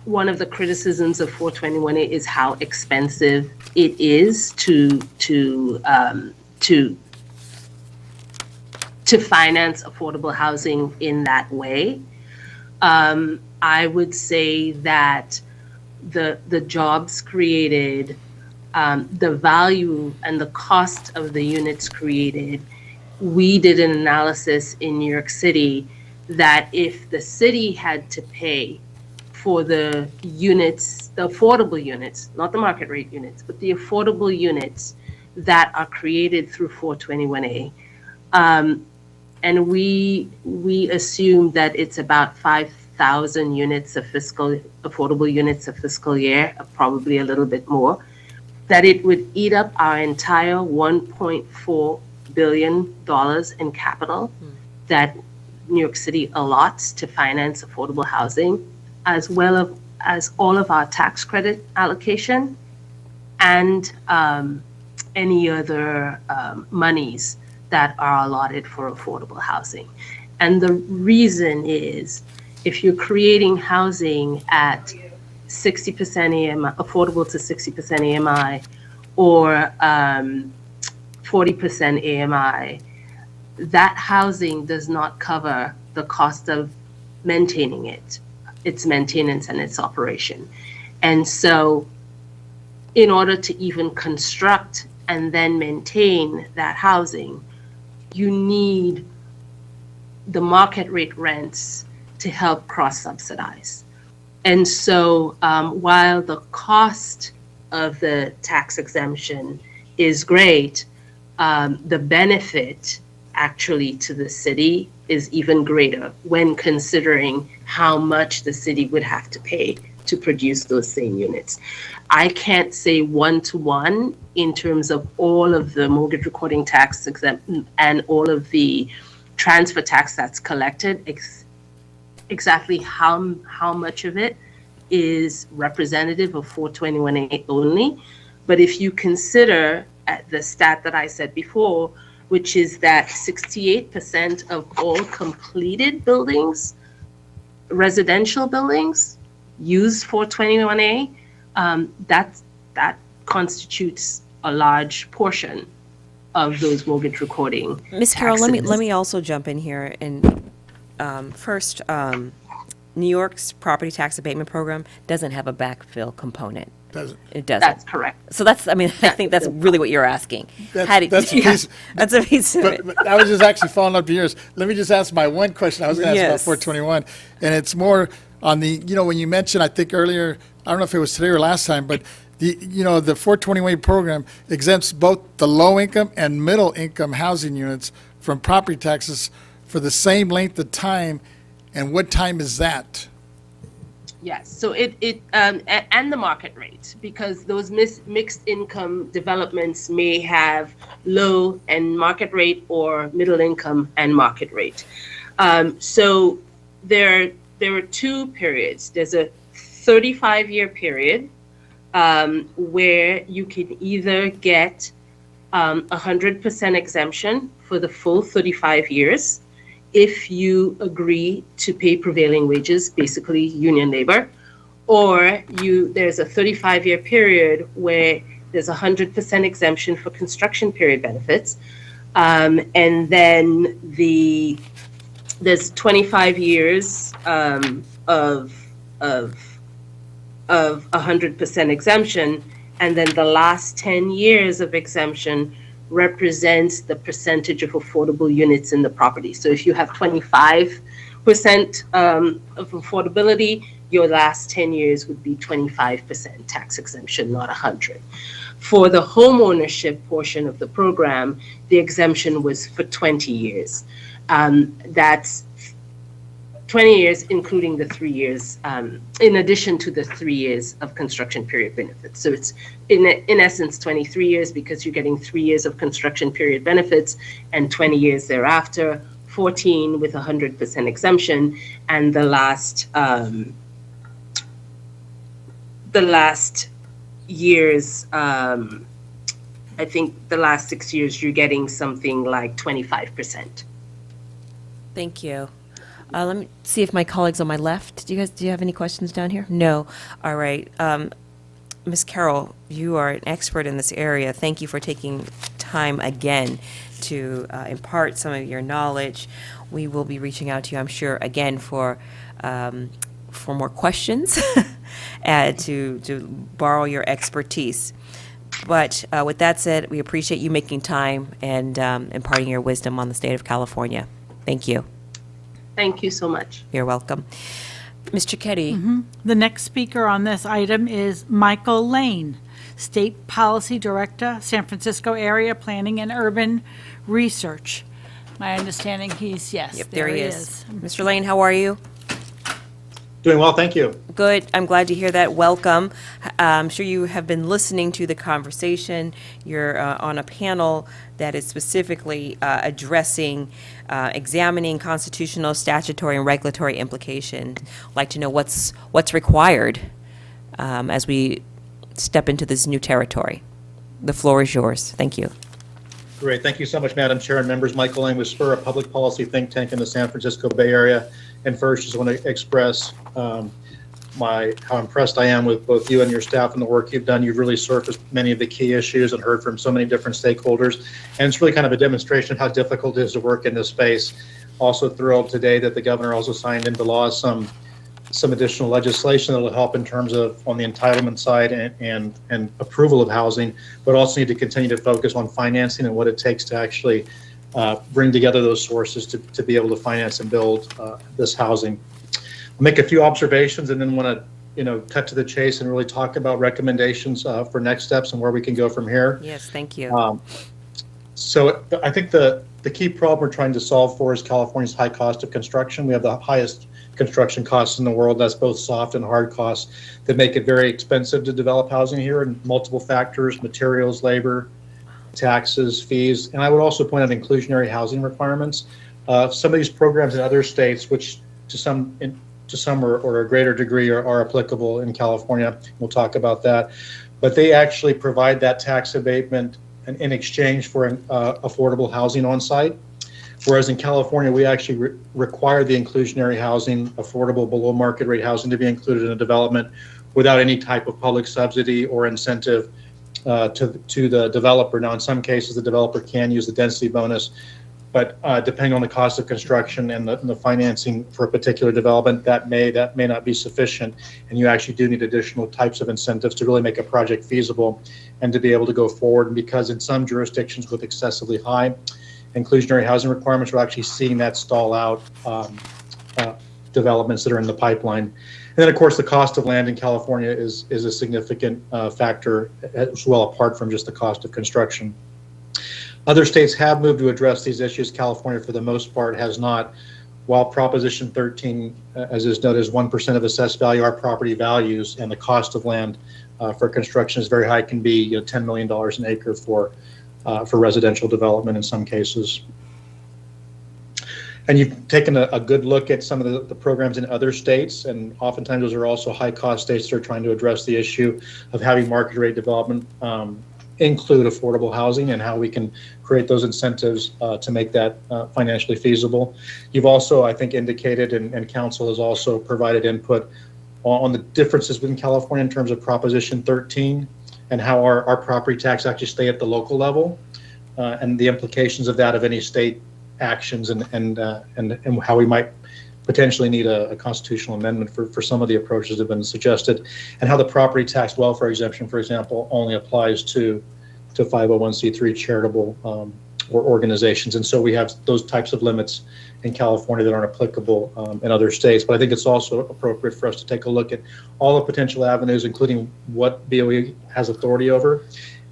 One of the criticisms of 421A is how expensive it is to finance affordable housing in that way. I would say that the jobs created, the value and the cost of the units created, we did an analysis in New York City that if the city had to pay for the units, the affordable units, not the market rate units, but the affordable units that are created through 421A, and we assume that it's about 5,000 units of affordable units a fiscal year, probably a little bit more, that it would eat up our entire $1.4 billion in capital that New York City allots to finance affordable housing, as well as all of our tax credit allocation and any other monies that are allotted for affordable housing. And the reason is, if you're creating housing at 60% AMI, affordable to 60% AMI, or 40% AMI, that housing does not cover the cost of maintaining it, its maintenance and its operation. And so in order to even construct and then maintain that housing, you need the market rate rents to help cross-subsidize. And so while the cost of the tax exemption is great, the benefit actually to the city is even greater when considering how much the city would have to pay to produce those same units. I can't say one-to-one in terms of all of the mortgage recording tax exempt and all of the transfer tax that's collected, exactly how much of it is representative of 421A only. But if you consider the stat that I said before, which is that 68% of all completed buildings, residential buildings, use 421A, that constitutes a large portion of those mortgage recording. Ms. Carroll, let taxes. me also jump in here. And first, New York's property tax abatement program doesn't have a backfill component. Doesn't. It doesn't. That's correct. So that's, I mean, I think that's really what you're asking. That's a piece. That's a piece of it. But I was just actually following up to yours. Let me just ask my one question. I was going to ask Yes. about 421, and it's more on the, when you mentioned, I think earlier, I don't know if it was today or last time, but the 421 program exempts both the low income and middle income housing units from property taxes for the same length of time. And what time is that? Yes, so and the market rate, because those mixed income developments may have low and market rate or middle income and market rate. So there are two periods. There's a 35-year period where you can either get 100% exemption for the full 35 years, if you agree to pay prevailing wages, basically union labor, or there's a 35-year period where there's 100% exemption for construction period benefits, and then there's 25 years of 100% exemption, and then the last 10 years of exemption represents the percentage of affordable units in the property. So if you have 25% of affordability, your last 10 years would be 25% tax exemption, not 100. For the home ownership portion of the program, the exemption was for 20 years. That's 20 years, including the 3 years, in addition to the 3 years of construction period benefits. So it's in essence 23 years, because you're getting 3 years of construction period benefits and 20 years thereafter, 14 with 100% exemption, and the last years, I think the last 6 years, you're getting something like 25%. Thank you. Let me see if my colleagues on my left, do you have any questions down here? No. All right. Ms. Carroll, you are an expert in this area. Thank you for taking time again to impart some of your knowledge. We will be reaching out to you, I'm sure, again for more questions to borrow your expertise. But with that said, we appreciate you making time and imparting your wisdom on the state of California. Thank you. Thank you so much. You're welcome. Ms. Cicchetti. The next speaker on this item is Michael Lane, State Policy Director, San Francisco Area Planning and Urban Research. My understanding Yep, there there he he is. Mr. Lane, how are you? Doing well, thank you. Good. I'm glad to hear that. Welcome. I'm sure you have been listening to the conversation. You're on a panel that is specifically addressing, examining constitutional, statutory, and regulatory implications. I'd like to know what's required as we step into this new territory. The floor is yours. Thank you. Great. Thank you so much, Madam Chair and members. Michael Lang with Spur, a public policy think tank in the San Francisco Bay Area. And first, just want to express how impressed I am with both you and your staff and the work you've done. You've really surfaced many of the key issues and heard from so many different stakeholders. And it's really kind of a demonstration of how difficult it is to work in this space. Also thrilled today that the governor also signed into law some additional legislation that will help in terms of on the entitlement side and approval of housing, but also need to continue to focus on financing and what it takes to actually bring together those sources to be able to finance and build this housing. I'll make a few observations and then want to cut to the chase and really talk about recommendations for next steps and where we can go from here. Yes, thank you. So I think the key problem we're trying to solve for is California's high cost of construction. We have the highest construction costs in the world. That's both soft and hard costs that make it very expensive to develop housing here, and multiple factors: materials, labor, taxes, fees. And I would also point out inclusionary housing requirements. Some of these programs in other states, which to some or a greater degree are applicable in California, we'll talk about that, but they actually provide that tax abatement in exchange for affordable housing on site. Whereas in California, we actually require the inclusionary housing, affordable below market rate housing, to be included in a development without any type of public subsidy or incentive to the developer. Now, in some cases, the developer can use the density bonus, but depending on the cost of construction and the financing for a particular development, that may not be sufficient, and you actually do need additional types of incentives to really make a project feasible and to be able to go forward. And because in some jurisdictions with excessively high inclusionary housing requirements, we're actually seeing that stall out developments that are in the pipeline. And then, of course, the cost of land in California is a significant factor as well, apart from just the cost of construction. Other states have moved to address these issues. California, for the most part, has not. While Proposition 13, as is noted, is 1% of assessed value, our property values and the cost of land for construction is very high. It can be $10 million an acre for residential development in some cases. And you've taken a good look at some of the programs in other states, and oftentimes those are also high-cost states that are trying to address the issue of having market rate development include affordable housing and how we can create those incentives to make that financially feasible. You've also, I think, indicated, and Council has also provided input on the differences within California in terms of Proposition 13 and how our property tax actually stay at the local level, and the implications of that of any state actions and how we might potentially need a constitutional amendment for some of the approaches that have been suggested, and how the property tax welfare exemption, for example, only applies to 501c3 charitable or organizations. And so we have those types of limits in California that aren't applicable in other states. But I think it's also appropriate for us to take a look at all the potential avenues, including what BOE has authority over,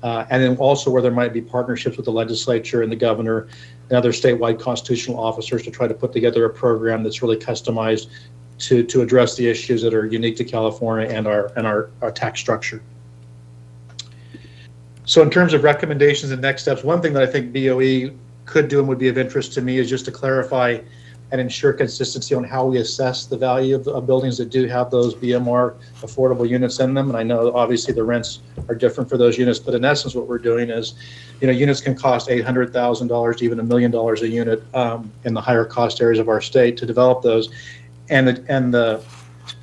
and then also where there might be partnerships with the legislature and the governor and other statewide constitutional officers to try to put together a program that's really customized to address the issues that are unique to California and our tax structure. So in terms of recommendations and next steps, one thing that I think BOE could do and would be of interest to me is just to clarify and ensure consistency on how we assess the value of buildings that do have those BMR affordable units in them. And I know obviously the rents are different for those units, but in essence what we're doing is, units can cost $800,000 to even $1 million a unit in the higher cost areas of our state to develop those. And the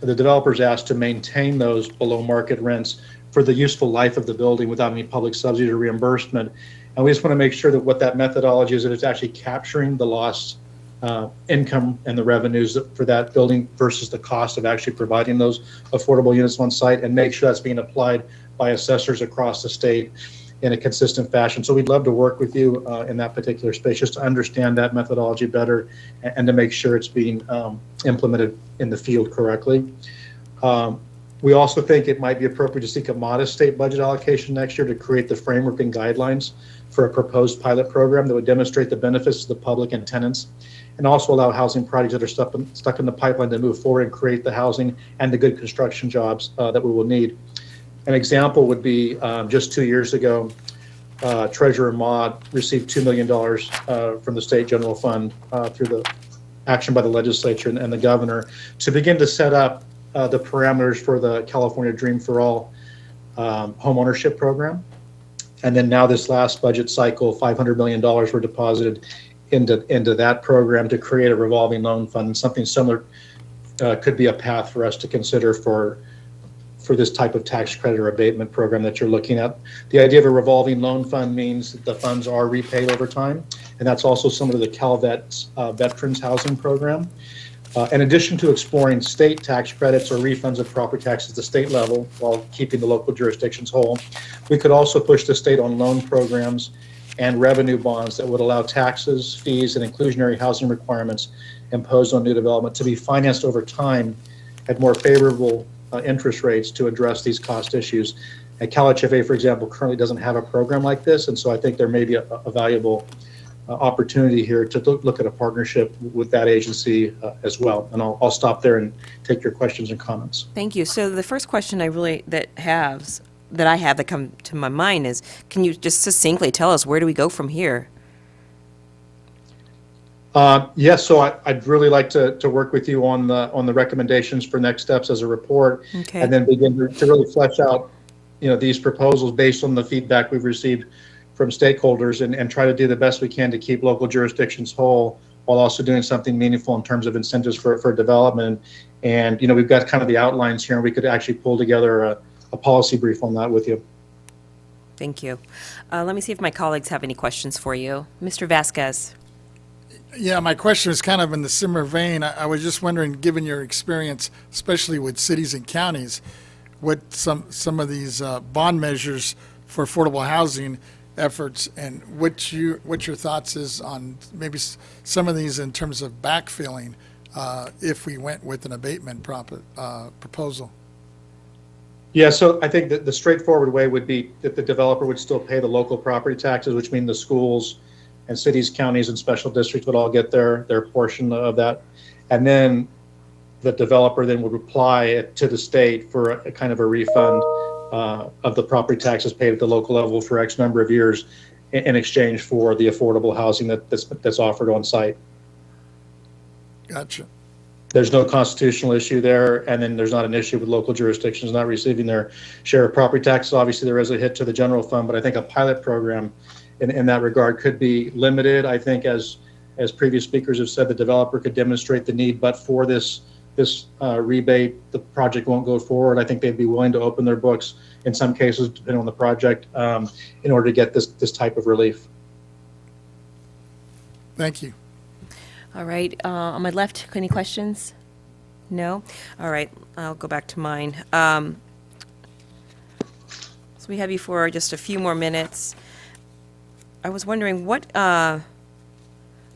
developers asked to maintain those below market rents for the useful life of the building without any public subsidy or reimbursement. And we just want to make sure that what that methodology is, that it's actually capturing the lost income and the revenues for that building versus the cost of actually providing those affordable units on site, and make sure that's being applied by assessors across the state in a consistent fashion. So we'd love to work with you in that particular space, just to understand that methodology better and to make sure it's being implemented in the field correctly. We also think it might be appropriate to seek a modest state budget allocation next year to create the framework and guidelines for a proposed pilot program that would demonstrate the benefits to the public and tenants, and also allow housing projects that are stuck in the pipeline to move forward and create the housing and the good construction jobs that we will need. An example would be just 2 years ago, Treasurer Maude received $2 million from the state general fund through the action by the legislature and the governor to begin to set up the parameters for the California Dream for All home ownership program. And then now this last budget cycle, $500 million were deposited into that program to create a revolving loan fund. Something similar could be a path for us to consider for this type of tax credit or abatement program that you're looking at. The idea of a revolving loan fund means that the funds are repaid over time, and that's also similar to the CalVet's Veterans Housing Program. In addition to exploring state tax credits or refunds of property taxes at the state level while keeping the local jurisdictions whole, we could also push the state on loan programs and revenue bonds that would allow taxes, fees, and inclusionary housing requirements imposed on new development to be financed over time at more favorable interest rates to address these cost issues. And CalHFA, for example, currently doesn't have a program like this, and so I think there may be a valuable opportunity here to look at a partnership with that agency as well. And I'll stop there and take your questions and comments. Thank you. So the first question that I have that come to my mind is, can you just succinctly tell us, where do we go from here? Yes, so I'd really like to work with you on the recommendations for next steps as a report, Okay. and then begin to really flesh out, these proposals based on the feedback we've received from stakeholders, and try to do the best we can to keep local jurisdictions whole while also doing something meaningful in terms of incentives for development. And we've got kind of the outlines here, and we could actually pull together a policy brief on that with you. Thank you. Let me see if my colleagues have any questions for you. Mr. Vasquez. Yeah, my question is kind of in the similar vein. I was just wondering, given your experience, especially with cities and counties, what some of these bond measures for affordable housing efforts, and what your thoughts is on maybe some of these in terms of backfilling if we went with an abatement proposal. Yeah, so I think that the straightforward way would be that the developer would still pay the local property taxes, which mean the schools and cities, counties, and special districts would all get their portion of that. And then the developer then would apply it to the state for a kind of a refund of the property taxes paid at the local level for X number of years in exchange for the affordable housing that's offered on site. Gotcha. There's no constitutional issue there, and then there's not an issue with local jurisdictions not receiving their share of property taxes. Obviously, there is a hit to the general fund, but I think a pilot program in that regard could be limited. I think, as previous speakers have said, the developer could demonstrate the need, but for this rebate, the project won't go forward. I think they'd be willing to open their books in some cases, depending on the project, in order to get this type of relief. Thank you. All right. On my left, any questions? No? All right. I'll go back to mine. So we have you for just a few more minutes. I was wondering what kind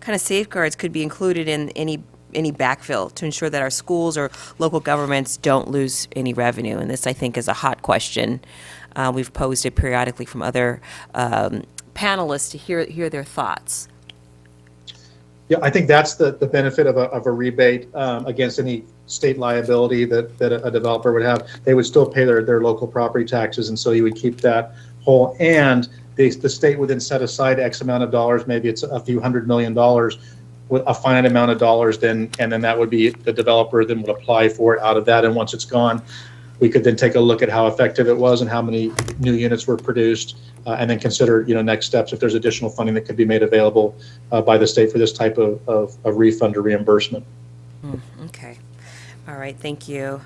of safeguards could be included in any backfill to ensure that our schools or local governments don't lose any revenue. And this, I think, is a hot question. We've posed it periodically from other panelists to hear their thoughts. Yeah, I think that's the benefit of a rebate against any state liability that a developer would have. They would still pay their local property taxes, and so you would keep that whole. And the state would then set aside X amount of dollars, maybe it's a few $100 million, with a finite amount of dollars, and then that would be the developer then would apply for it out of that. And once it's gone, we could then take a look at how effective it was and how many new units were produced, and then consider next steps if there's additional funding that could be made available by the state for this type of refund or reimbursement. Okay. All right. Thank you.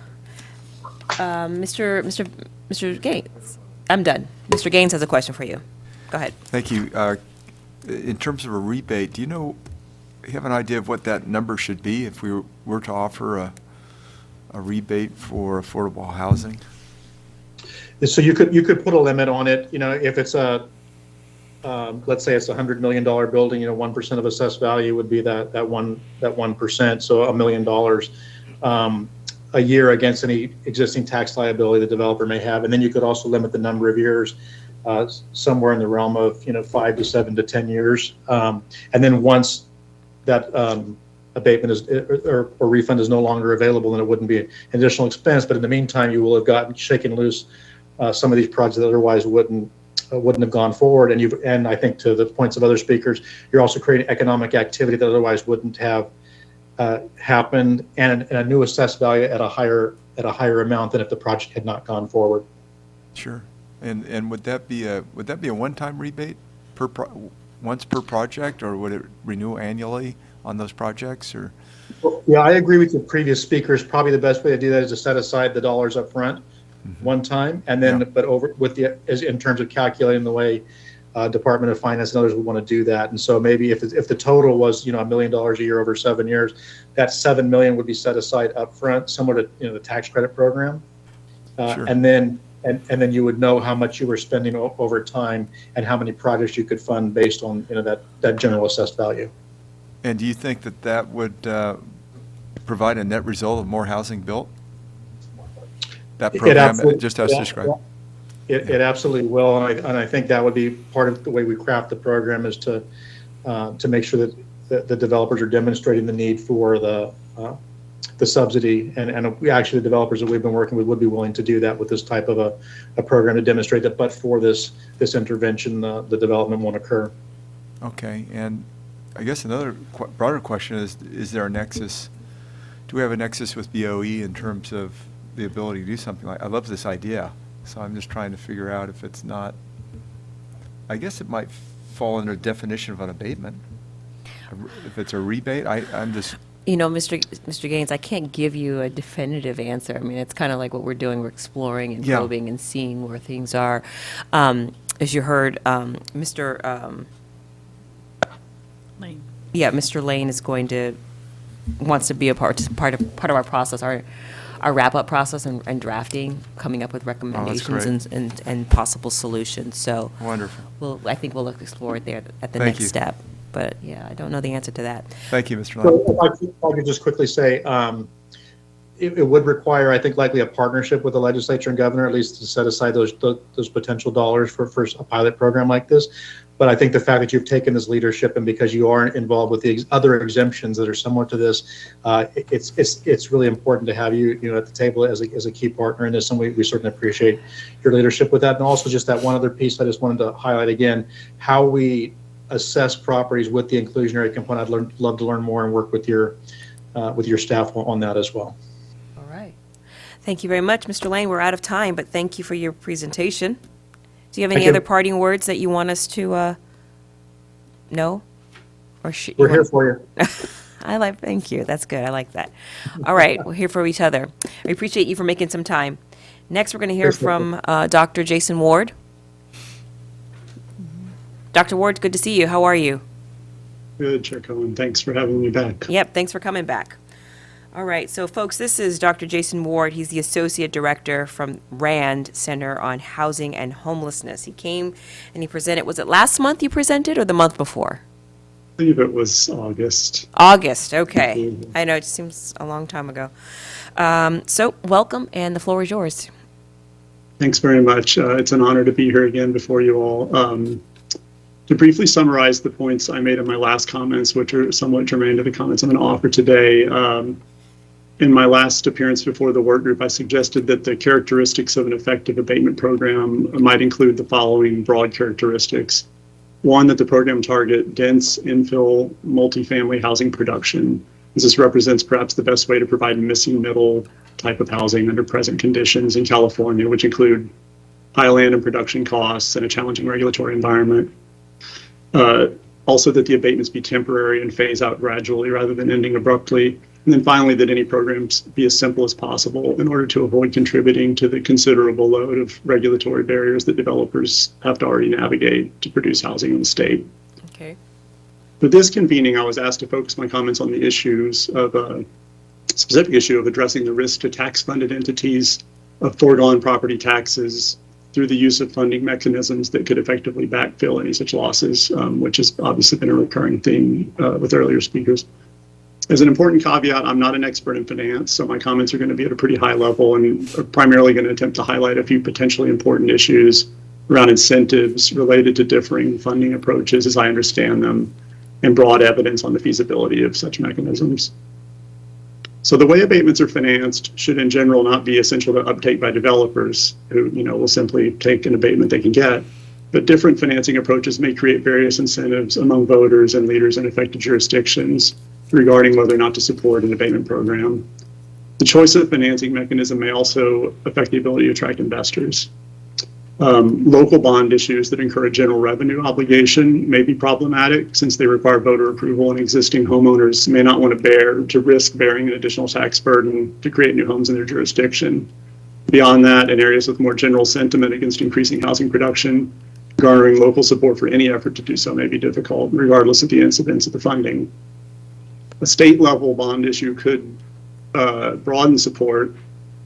Mr. Gaines. I'm done. Mr. Gaines has a question for you. Go ahead. Thank you. In terms of a rebate, do you have an idea of what that number should be if we were to offer a rebate for affordable housing? So you could put a limit on it. If it's let's say it's a $100 million building, 1% of assessed value would be that 1%, so $1 million a year against any existing tax liability the developer may have. And then you could also limit the number of years, somewhere in the realm of 5 to 7 to 10 years. And then once that abatement is or refund is no longer available, then it wouldn't be an additional expense. But in the meantime, you will have gotten shaken loose some of these projects that otherwise wouldn't have gone forward. And I think, to the points of other speakers, you're also creating economic activity that otherwise wouldn't have happened, and a new assessed value at a higher amount than if the project had not gone forward. Sure. And would that be a one-time rebate once per project, or would it renew annually on those projects, or? Yeah, I agree with the previous speakers. Probably the best way to do that is to set aside the dollars up front, one time, and then, Yeah. but over with as in terms of calculating the way Department of Finance and others would want to do that. And so maybe if the total was, $1 million a year over 7 years, that 7 million would be set aside up front, similar to, the tax credit program. Sure. And then you would know how much you were spending over time and how many projects you could fund based on, that general assessed value. And do you think that would provide a net result of more housing built? That program, just as described? It absolutely will, and I think that would be part of the way we craft the program, is to make sure that the developers are demonstrating the need for the subsidy, and we actually, the developers that we've been working with would be willing to do that with this type of a program, to demonstrate that but for this intervention, the development won't occur. Okay, and I guess another broader question is there a nexus? Do we have a nexus with BOE in terms of the ability to do something like? I love this idea, so I'm just trying to figure out if it's not. I guess it might fall under definition of an abatement. If it's a rebate, I'm just. Mr. Gaines, I can't give you a definitive answer. I mean, it's kind of like what we're doing. We're exploring and probing and seeing where things are. As you heard, Mr. Lane. Yeah, Mr. Lane wants to be a part of our process, our wrap-up process and drafting, coming up with recommendations and possible solutions. So Wonderful. I think we'll explore it there at the Thank next you. step. But yeah, I don't know the answer to that. Thank you, Mr. So Lane. if I could just quickly say, it would require, I think, likely a partnership with the legislature and governor, at least to set aside those potential dollars for a pilot program like this. But I think the fact that you've taken this leadership, and because you are involved with the other exemptions that are similar to this, it's really important to have you, at the table as a key partner in this, and we certainly appreciate your leadership with that. And also just that one other piece I just wanted to highlight again, how we assess properties with the inclusionary component. I'd love to learn more and work with your staff on that as well. All right. Thank you very much, Mr. Lane. We're out of time, but thank you for your presentation. Do you have any Thank you. other parting words that you want us to know? Or We're here for you. Thank you. That's good. I like that. All right. We're here for each other. We appreciate you for making some time. Next, we're going to hear from Dr. Jason Ward. Dr. Ward, good to see you. How are you? Good, Chair Cohen. Thanks for having me back. Yep, thanks for coming back. All right, so folks, this is Dr. Jason Ward. He's the Associate Director from RAND, Center on Housing and Homelessness. He came and he presented, was it last month you presented or the month before? I believe it was August. August, okay. I know, it seems a long time ago. So welcome, and the floor is yours. Thanks very much. It's an honor to be here again before you all. To briefly summarize the points I made in my last comments, which are somewhat germane to the comments I'm going to offer today, in my last appearance before the work group, I suggested that the characteristics of an effective abatement program might include the following broad characteristics. One, that the program target dense infill multifamily housing production, as this represents perhaps the best way to provide missing middle type of housing under present conditions in California, which include high land and production costs and a challenging regulatory environment. Also, that the abatements be temporary and phase out gradually rather than ending abruptly. And then finally, that any programs be as simple as possible in order to avoid contributing to the considerable load of regulatory barriers that developers have to already navigate to produce housing in the state. Okay. For this convening, I was asked to focus my comments on the issues of a specific issue of addressing the risk to tax-funded entities of foregone property taxes through the use of funding mechanisms that could effectively backfill any such losses, which has obviously been a recurring theme with earlier speakers. As an important caveat, I'm not an expert in finance, so my comments are going to be at a pretty high level and are primarily going to attempt to highlight a few potentially important issues around incentives related to differing funding approaches as I understand them, and broad evidence on the feasibility of such mechanisms. So the way abatements are financed should in general not be essential to uptake by developers who, will simply take an abatement they can get, but different financing approaches may create various incentives among voters and leaders in affected jurisdictions regarding whether or not to support an abatement program. The choice of financing mechanism may also affect the ability to attract investors. Local bond issues that incur a general revenue obligation may be problematic since they require voter approval, and existing homeowners may not want to risk bearing an additional tax burden to create new homes in their jurisdiction. Beyond that, in areas with more general sentiment against increasing housing production, garnering local support for any effort to do so may be difficult, regardless of the incidence of the funding. A state-level bond issue could broaden support,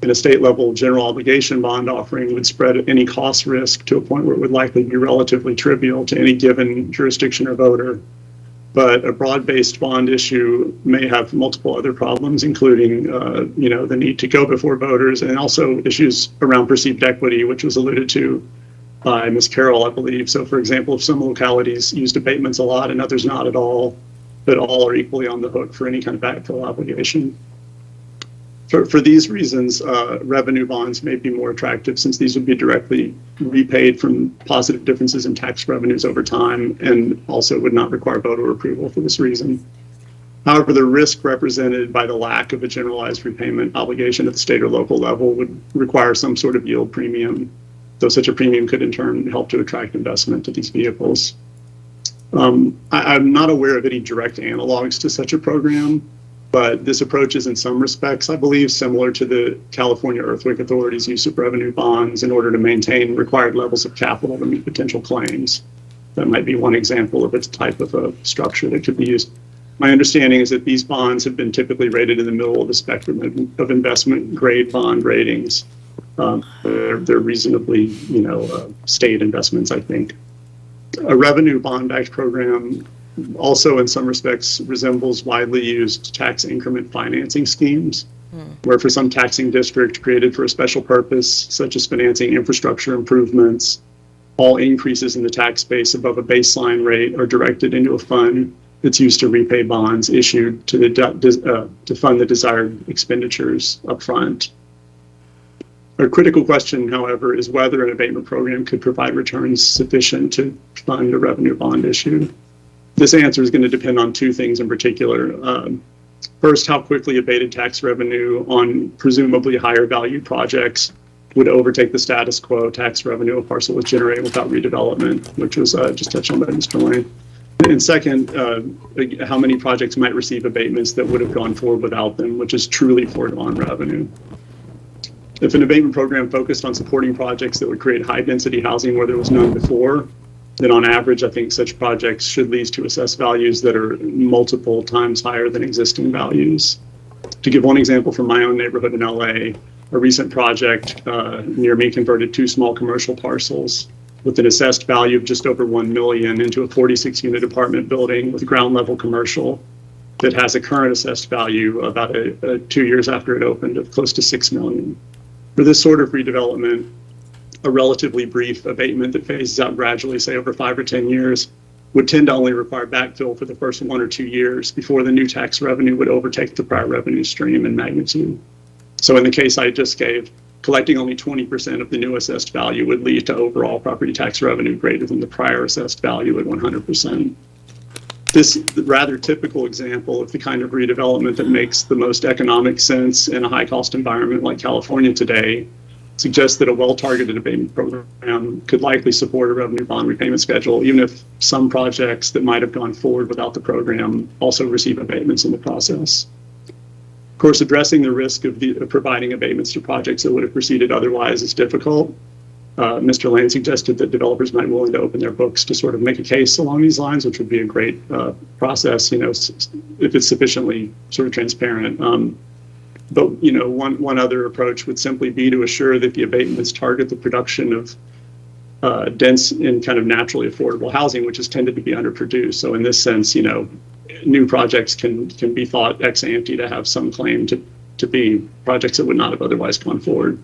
and a state-level general obligation bond offering would spread any cost risk to a point where it would likely be relatively trivial to any given jurisdiction or voter. But a broad-based bond issue may have multiple other problems, including, the need to go before voters, and also issues around perceived equity, which was alluded to by Ms. Carroll, I believe. So, for example, if some localities used abatements a lot and others not at all, but all are equally on the hook for any kind of backfill obligation. For these reasons, revenue bonds may be more attractive since these would be directly repaid from positive differences in tax revenues over time, and also would not require voter approval for this reason. However, the risk represented by the lack of a generalized repayment obligation at the state or local level would require some sort of yield premium, though such a premium could in turn help to attract investment to these vehicles. I'm not aware of any direct analogs to such a program, but this approach is in some respects, I believe, similar to the California Earthquake Authority's use of revenue bonds in order to maintain required levels of capital to meet potential claims. That might be one example of its type of a structure that could be used. My understanding is that these bonds have been typically rated in the middle of the spectrum of investment grade bond ratings. They're reasonably, state investments, I think. A revenue bond-backed program also in some respects resembles widely used tax increment financing schemes, where for some taxing district created for a special purpose, such as financing infrastructure improvements, all increases in the tax base above a baseline rate are directed into a fund that's used to repay bonds issued to fund the desired expenditures up front. A critical question, however, is whether an abatement program could provide returns sufficient to fund a revenue bond issue. This answer is going to depend on two things in particular. First, how quickly abated tax revenue on presumably higher value projects would overtake the status quo tax revenue a parcel was generated without redevelopment, which was just touched on by Mr. Lane. And second, how many projects might receive abatements that would have gone forward without them, which is truly foregone revenue. If an abatement program focused on supporting projects that would create high-density housing where there was none before, then on average, I think such projects should lead to assessed values that are multiple times higher than existing values. To give one example from my own neighborhood in LA, a recent project near me converted 2 small commercial parcels with an assessed value of just over $1 million into a 46-unit apartment building with ground level commercial that has a current assessed value about 2 years after it opened of close to $6 million. For this sort of redevelopment, a relatively brief abatement that phases out gradually, say over 5 or 10 years, would tend to only require backfill for the first 1 or 2 years before the new tax revenue would overtake the prior revenue stream in magnitude. So in the case I just gave, collecting only 20% of the new assessed value would lead to overall property tax revenue greater than the prior assessed value at 100%. This rather typical example of the kind of redevelopment that makes the most economic sense in a high-cost environment like California today suggests that a well-targeted abatement program could likely support a revenue bond repayment schedule, even if some projects that might have gone forward without the program also receive abatements in the process. Of course, addressing the risk of providing abatements to projects that would have proceeded otherwise is difficult. Mr. Lane suggested that developers might be willing to open their books to sort of make a case along these lines, which would be a great process, if it's sufficiently sort of transparent. But one other approach would simply be to assure that the abatements target the production of dense and kind of naturally affordable housing, which has tended to be underproduced. So in this sense, new projects can be thought ex ante to have some claim to be projects that would not have otherwise gone forward.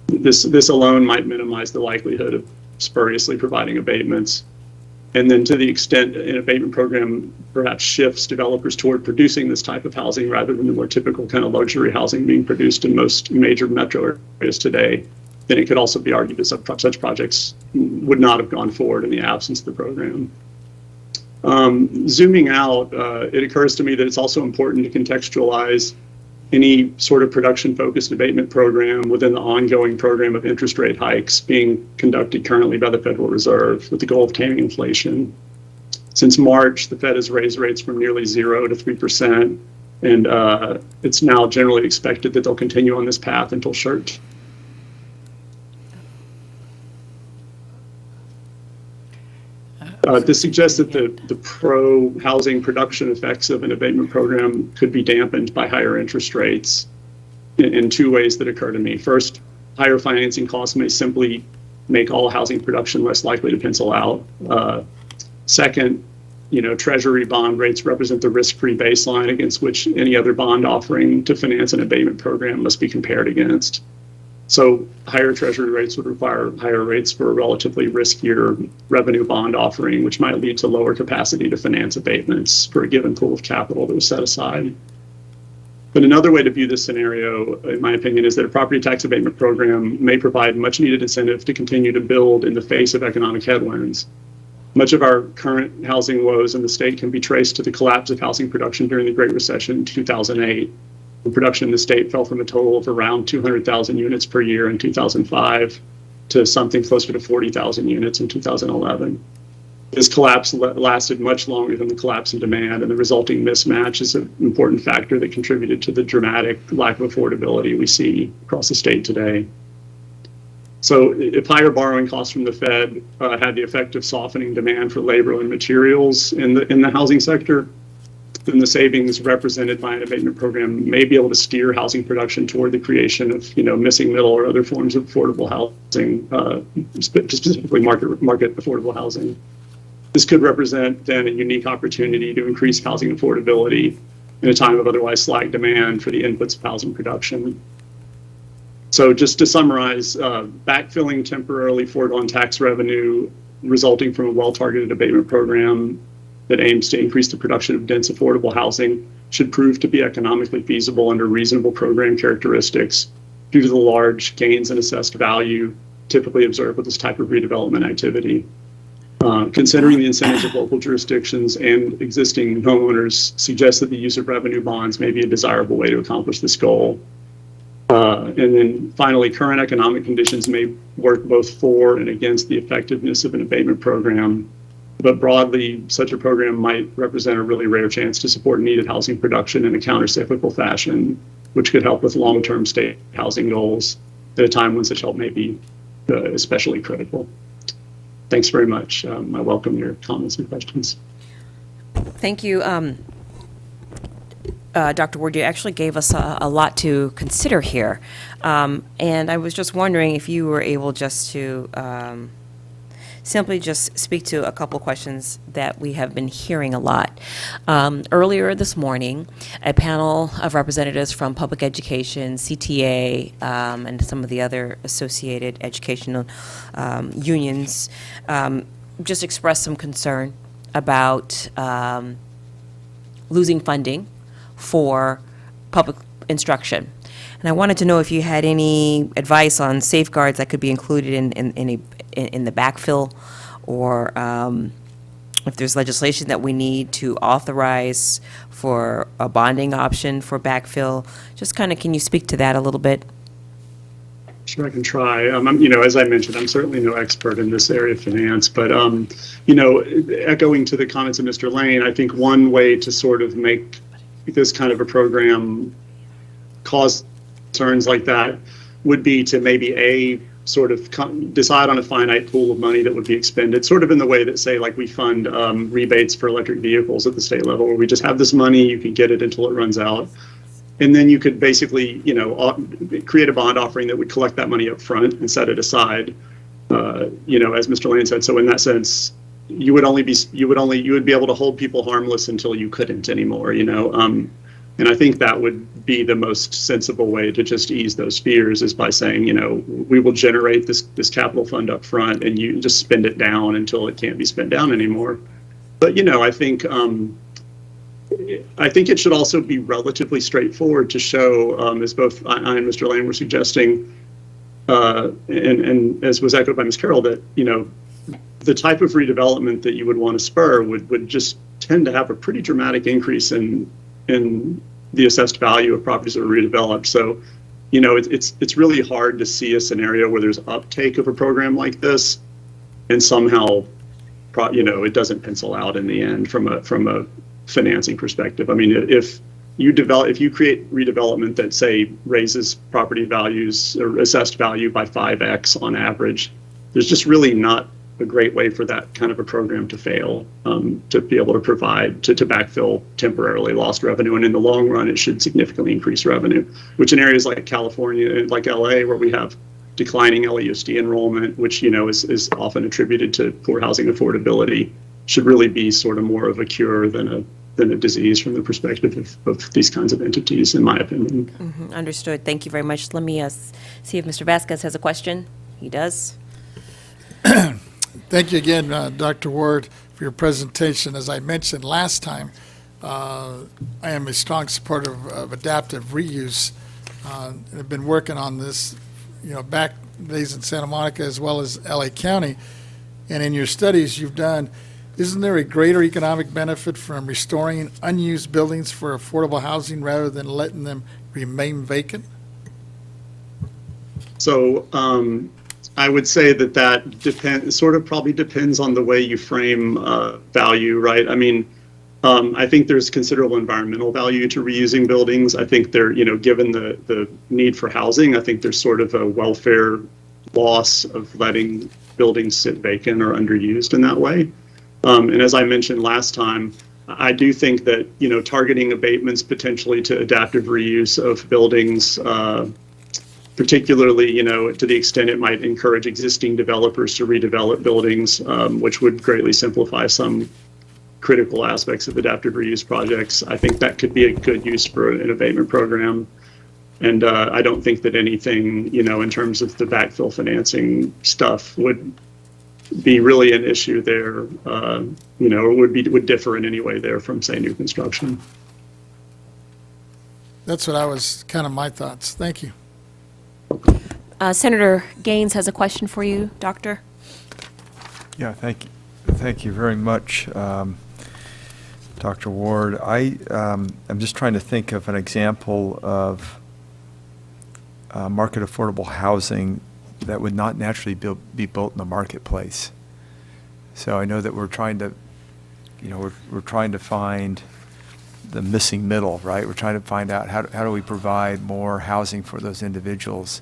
This alone might minimize the likelihood of spuriously providing abatements. And then to the extent an abatement program perhaps shifts developers toward producing this type of housing rather than the more typical kind of luxury housing being produced in most major metro areas today, then it could also be argued that such projects would not have gone forward in the absence of the program. Zooming out, it occurs to me that it's also important to contextualize any sort of production-focused abatement program within the ongoing program of interest rate hikes being conducted currently by the Federal Reserve with the goal of taming inflation. Since March, the Fed has raised rates from nearly 0 to 3%, and it's now generally expected that they'll continue on this path until short. This suggests that the pro-housing production effects of an abatement program could be dampened by higher interest rates in two ways that occur to me. First, higher financing costs may simply make all housing production less likely to pencil out. Second, Treasury bond rates represent the risk-free baseline against which any other bond offering to finance an abatement program must be compared against. So higher Treasury rates would require higher rates for a relatively riskier revenue bond offering, which might lead to lower capacity to finance abatements for a given pool of capital that was set aside. But another way to view this scenario, in my opinion, is that a property tax abatement program may provide much needed incentive to continue to build in the face of economic headwinds. Much of our current housing woes in the state can be traced to the collapse of housing production during the Great Recession in 2008. The production in the state fell from a total of around 200,000 units per year in 2005 to something closer to 40,000 units in 2011. This collapse lasted much longer than the collapse in demand, and the resulting mismatch is an important factor that contributed to the dramatic lack of affordability we see across the state today. So if higher borrowing costs from the Fed had the effect of softening demand for labor and materials in the housing sector, then the savings represented by an abatement program may be able to steer housing production toward the creation of, missing middle or other forms of affordable housing, specifically market affordable housing. This could represent then a unique opportunity to increase housing affordability in a time of otherwise slack demand for the inputs of housing production. So just to summarize, backfilling temporarily foregone tax revenue resulting from a well-targeted abatement program that aims to increase the production of dense affordable housing should prove to be economically feasible under reasonable program characteristics due to the large gains in assessed value typically observed with this type of redevelopment activity. Considering the incentives of local jurisdictions and existing homeowners suggests that the use of revenue bonds may be a desirable way to accomplish this goal. And then finally, current economic conditions may work both for and against the effectiveness of an abatement program. But broadly, such a program might represent a really rare chance to support needed housing production in a countercyclical fashion, which could help with long-term state housing goals at a time when such help may be especially critical. Thanks very much. I welcome your comments and questions. Thank you, Dr. Ward. You actually gave us a lot to consider here. And I was just wondering if you were able just to simply just speak to a couple questions that we have been hearing a lot. Earlier this morning, a panel of representatives from public education, CTA, and some of the other associated educational unions just expressed some concern about losing funding for public instruction. And I wanted to know if you had any advice on safeguards that could be included in the backfill, or if there's legislation that we need to authorize for a bonding option for backfill. Just kind of, can you speak to that a little bit? Sure, I can try. As I mentioned, I'm certainly no expert in this area of finance, but, echoing to the comments of Mr. Lane, I think one way to sort of make this kind of a program cause concerns like that would be to maybe sort of decide on a finite pool of money that would be expended, sort of in the way that, say, like we fund rebates for electric vehicles at the state level, where we just have this money, you can get it until it runs out. And then you could basically, create a bond offering that would collect that money up front and set it aside, as Mr. Lane said. So in that sense, you would be able to hold people harmless until you couldn't anymore, and I think that would be the most sensible way to just ease those fears, is by saying, we will generate this capital fund up front and you just spend it down until it can't be spent down anymore. But, I think it should also be relatively straightforward to show, as both I and Mr. Lane were suggesting, and as was echoed by Ms. Carroll, that, the type of redevelopment that you would want to spur would just tend to have a pretty dramatic increase in the assessed value of properties that are redeveloped. So, you know, it's really hard to see a scenario where there's uptake of a program like this, and somehow, you know, it doesn't pencil out in the end from a financing perspective. I mean, if you create redevelopment that, say, raises property values or assessed value by 5x on average, there's just really not a great way for that kind of a program to fail, to be able to provide, to backfill temporarily lost revenue. And in the long run, it should significantly increase revenue, which in areas like California, like LA, where we have declining LAUSD enrollment, which, you know, is often attributed to poor housing affordability, should really be sort of more of a cure than a disease from the perspective of these kinds of entities, in my opinion. Understood. Thank you very much. Let me see if Mr. Vasquez has a question. He does. Thank you again, Dr. Ward, for your presentation. As I mentioned last time, I am a strong supporter of adaptive reuse. I've been working on this, you know, back days in Santa Monica as well as LA County. And in your studies you've done, isn't there a greater economic benefit from restoring unused buildings for affordable housing rather than letting them remain vacant? So I would say that probably depends on the way you frame value, right? I mean, I think there's considerable environmental value to reusing buildings. I think you know, given the need for housing, I think there's sort of a welfare loss of letting buildings sit vacant or underused in that way. And as I mentioned last time, I do think that, you know, targeting abatements potentially to adaptive reuse of buildings, particularly, you know, to the extent it might encourage existing developers to redevelop buildings, which would greatly simplify some critical aspects of adaptive reuse projects. I think that could be a good use for an abatement program. And I don't think that anything, you know, in terms of the backfill financing stuff would be really an issue there, you know, or would differ in any way there from, say, new construction. That's what I was kind of my thoughts. Thank you. Senator Gaines has a question for you, Doctor. Yeah, thank you. Thank you very much, Dr. Ward. I'm just trying to think of an example of market affordable housing that would not naturally be built in the marketplace. So I know that we're trying to, you know, we're trying to find the missing middle, right? We're trying to find out how do we provide more housing for those individuals.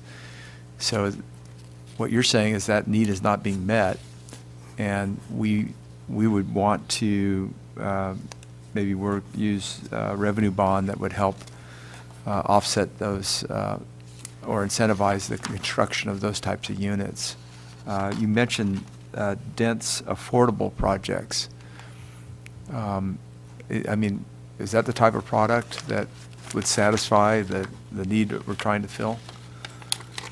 So what you're saying is that need is not being met, and we would want to maybe use a revenue bond that would help offset those or incentivize the construction of those types of units. You mentioned dense, affordable projects. I mean, is that the type of product that would satisfy the need that we're trying to fill?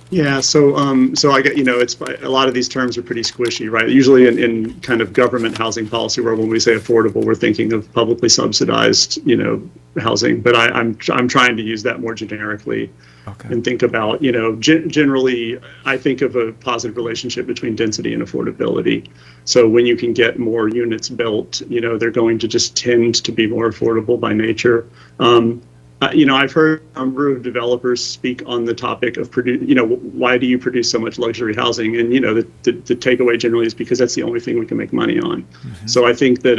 Yeah, so I get, you know, it's a lot of these terms are pretty squishy, right? Usually in kind of government housing policy, where when we say affordable, we're thinking of publicly subsidized, you know, housing. But I'm trying to use that more generically, okay, and think about, you know, generally, I think of a positive relationship between density and affordability. So when you can get more units built, you know, they're going to just tend to be more affordable by nature. You know, I've heard a number of developers speak on the topic of you know, why do you produce so much luxury housing? And, you know, the takeaway generally is because that's the only thing we can make money on. Mm-hmm. So I think that,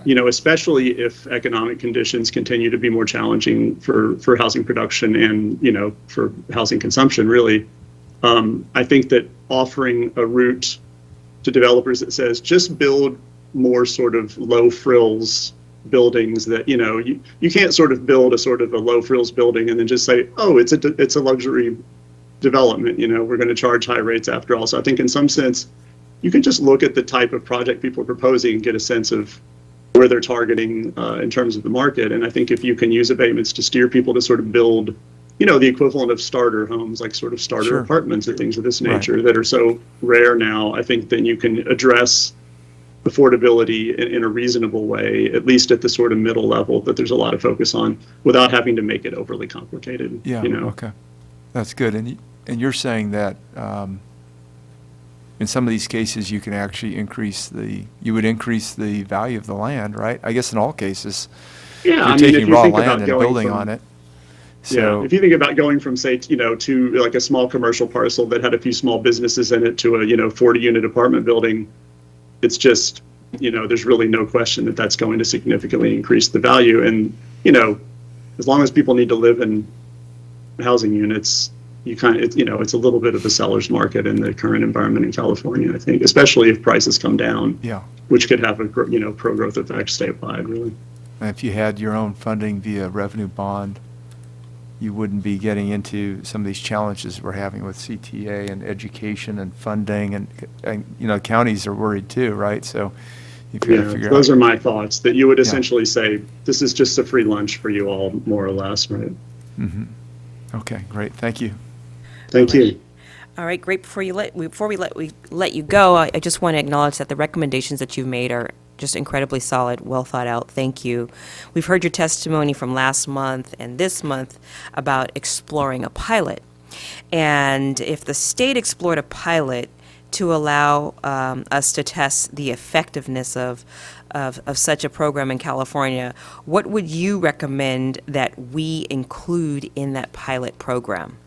you know, especially if economic conditions continue to be more challenging for housing production and, you know, for housing consumption, really, I think that offering a route to developers that says just build more sort of low frills buildings that, you know, you can't sort of build a sort of a low frills building and then just say, oh, it's a luxury development, you know, we're going to charge high rates after all. So I think in some sense, you can just look at the type of project people are proposing and get a sense of where they're targeting in terms of the market. And I think if you can use abatements to steer people to sort of build, you know, the equivalent of starter homes, like sort of starter Sure. apartments or things of this nature Right. that are so rare now, I think then you can address affordability in a reasonable way, at least at the sort of middle level that there's a lot of focus on, without having to make it overly complicated. Yeah, you know? okay. That's good. And you're saying that in some of these cases, you can actually increase the value of the land, right? I guess in all cases, Yeah, you're I mean, taking if you raw think land about and going building from, on it. So, If you think about going from, say, to like a small commercial parcel that had a few small businesses in it to a, 40-unit apartment building, it's just, there's really no question that that's going to significantly increase the value. And, as long as people need to live in housing units, it's a little bit of a seller's market in the current environment in California, I think, especially if prices come down, yeah. which could have a, pro-growth effect statewide, really. And if you had your own funding via revenue bond, you wouldn't be getting into some of these challenges we're having with CTA and education and funding, and counties are worried too, right? So you've got to figure those out. are my thoughts, that you would essentially say, this is just a free lunch for you all, more or less, right? Mm-hmm. Okay, great. Thank you. Thank you. All right, great. Before we let you go, I just want to acknowledge that the recommendations that you've made are just incredibly solid, well thought out. Thank you. We've heard your testimony from last month and this month about exploring a pilot. And if the state explored a pilot to allow us to test the effectiveness of such a program in California, what would you recommend that we include in that pilot program?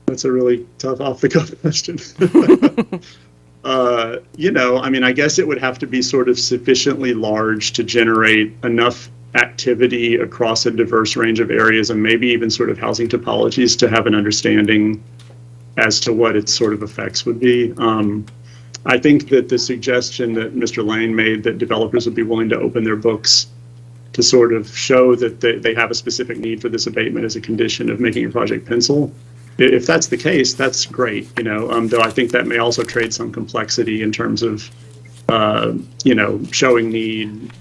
That's a really tough off-the-cuff question. I guess it would have to be sort of sufficiently large to generate enough activity across a diverse range of areas and maybe even sort of housing topologies to have an understanding as to what its sort of effects would be. I think that the suggestion that Mr. Lane made, that developers would be willing to open their books to sort of show that they have a specific need for this abatement as a condition of making a project pencil, if that's the case, that's great, though I think that may also trade some complexity in terms of, showing need.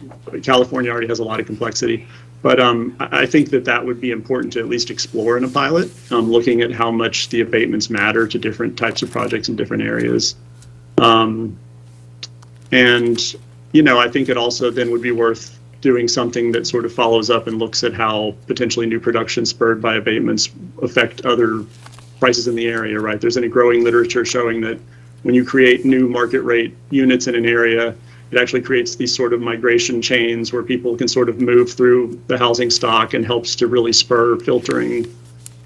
California already has a lot of complexity, but I think that would be important to at least explore in a pilot, looking at how much the abatements matter to different types of projects in different areas. I think it also then would be worth doing something that sort of follows up and looks at how potentially new production spurred by abatements affect other prices in the area, right? There's any growing literature showing that when you create new market rate units in an area, it actually creates these sort of migration chains where people can sort of move through the housing stock and helps to really spur filtering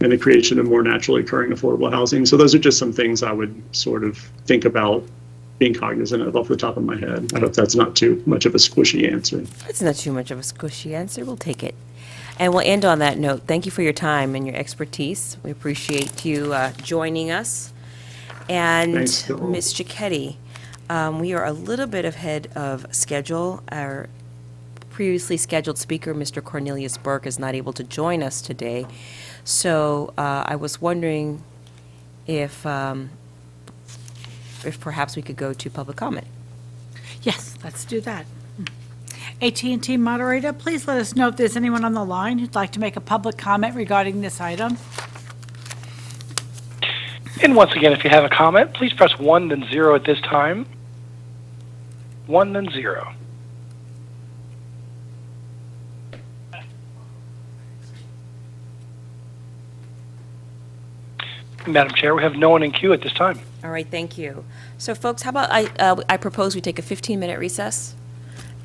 and the creation of more naturally occurring affordable housing. So those are just some things I would sort of think about being cognizant of off the top of my head. I hope that's not too much of a squishy answer. It's not too much of a squishy answer. We'll take it. And we'll end on that note. Thank you for your time and your expertise. We appreciate you joining us. And Thanks, Dawn. Ms. Cicchetti, we are a little bit ahead of schedule. Our previously scheduled speaker, Mr. Cornelius Burke, is not able to join us today. So I was wondering if perhaps we could go to public comment. Yes, let's do that. AT&T moderator, please let us know if there's anyone on the line who'd like to make a public comment regarding this item. And once again, if you have a comment, please press 1 then 0 at this time. 1 then 0. Madam Chair, we have no one in queue at this time. All right, thank you. So folks, how about I propose we take a 15-minute recess,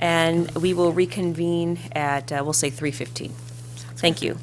and we will reconvene at, we'll say 3:15. Thank you.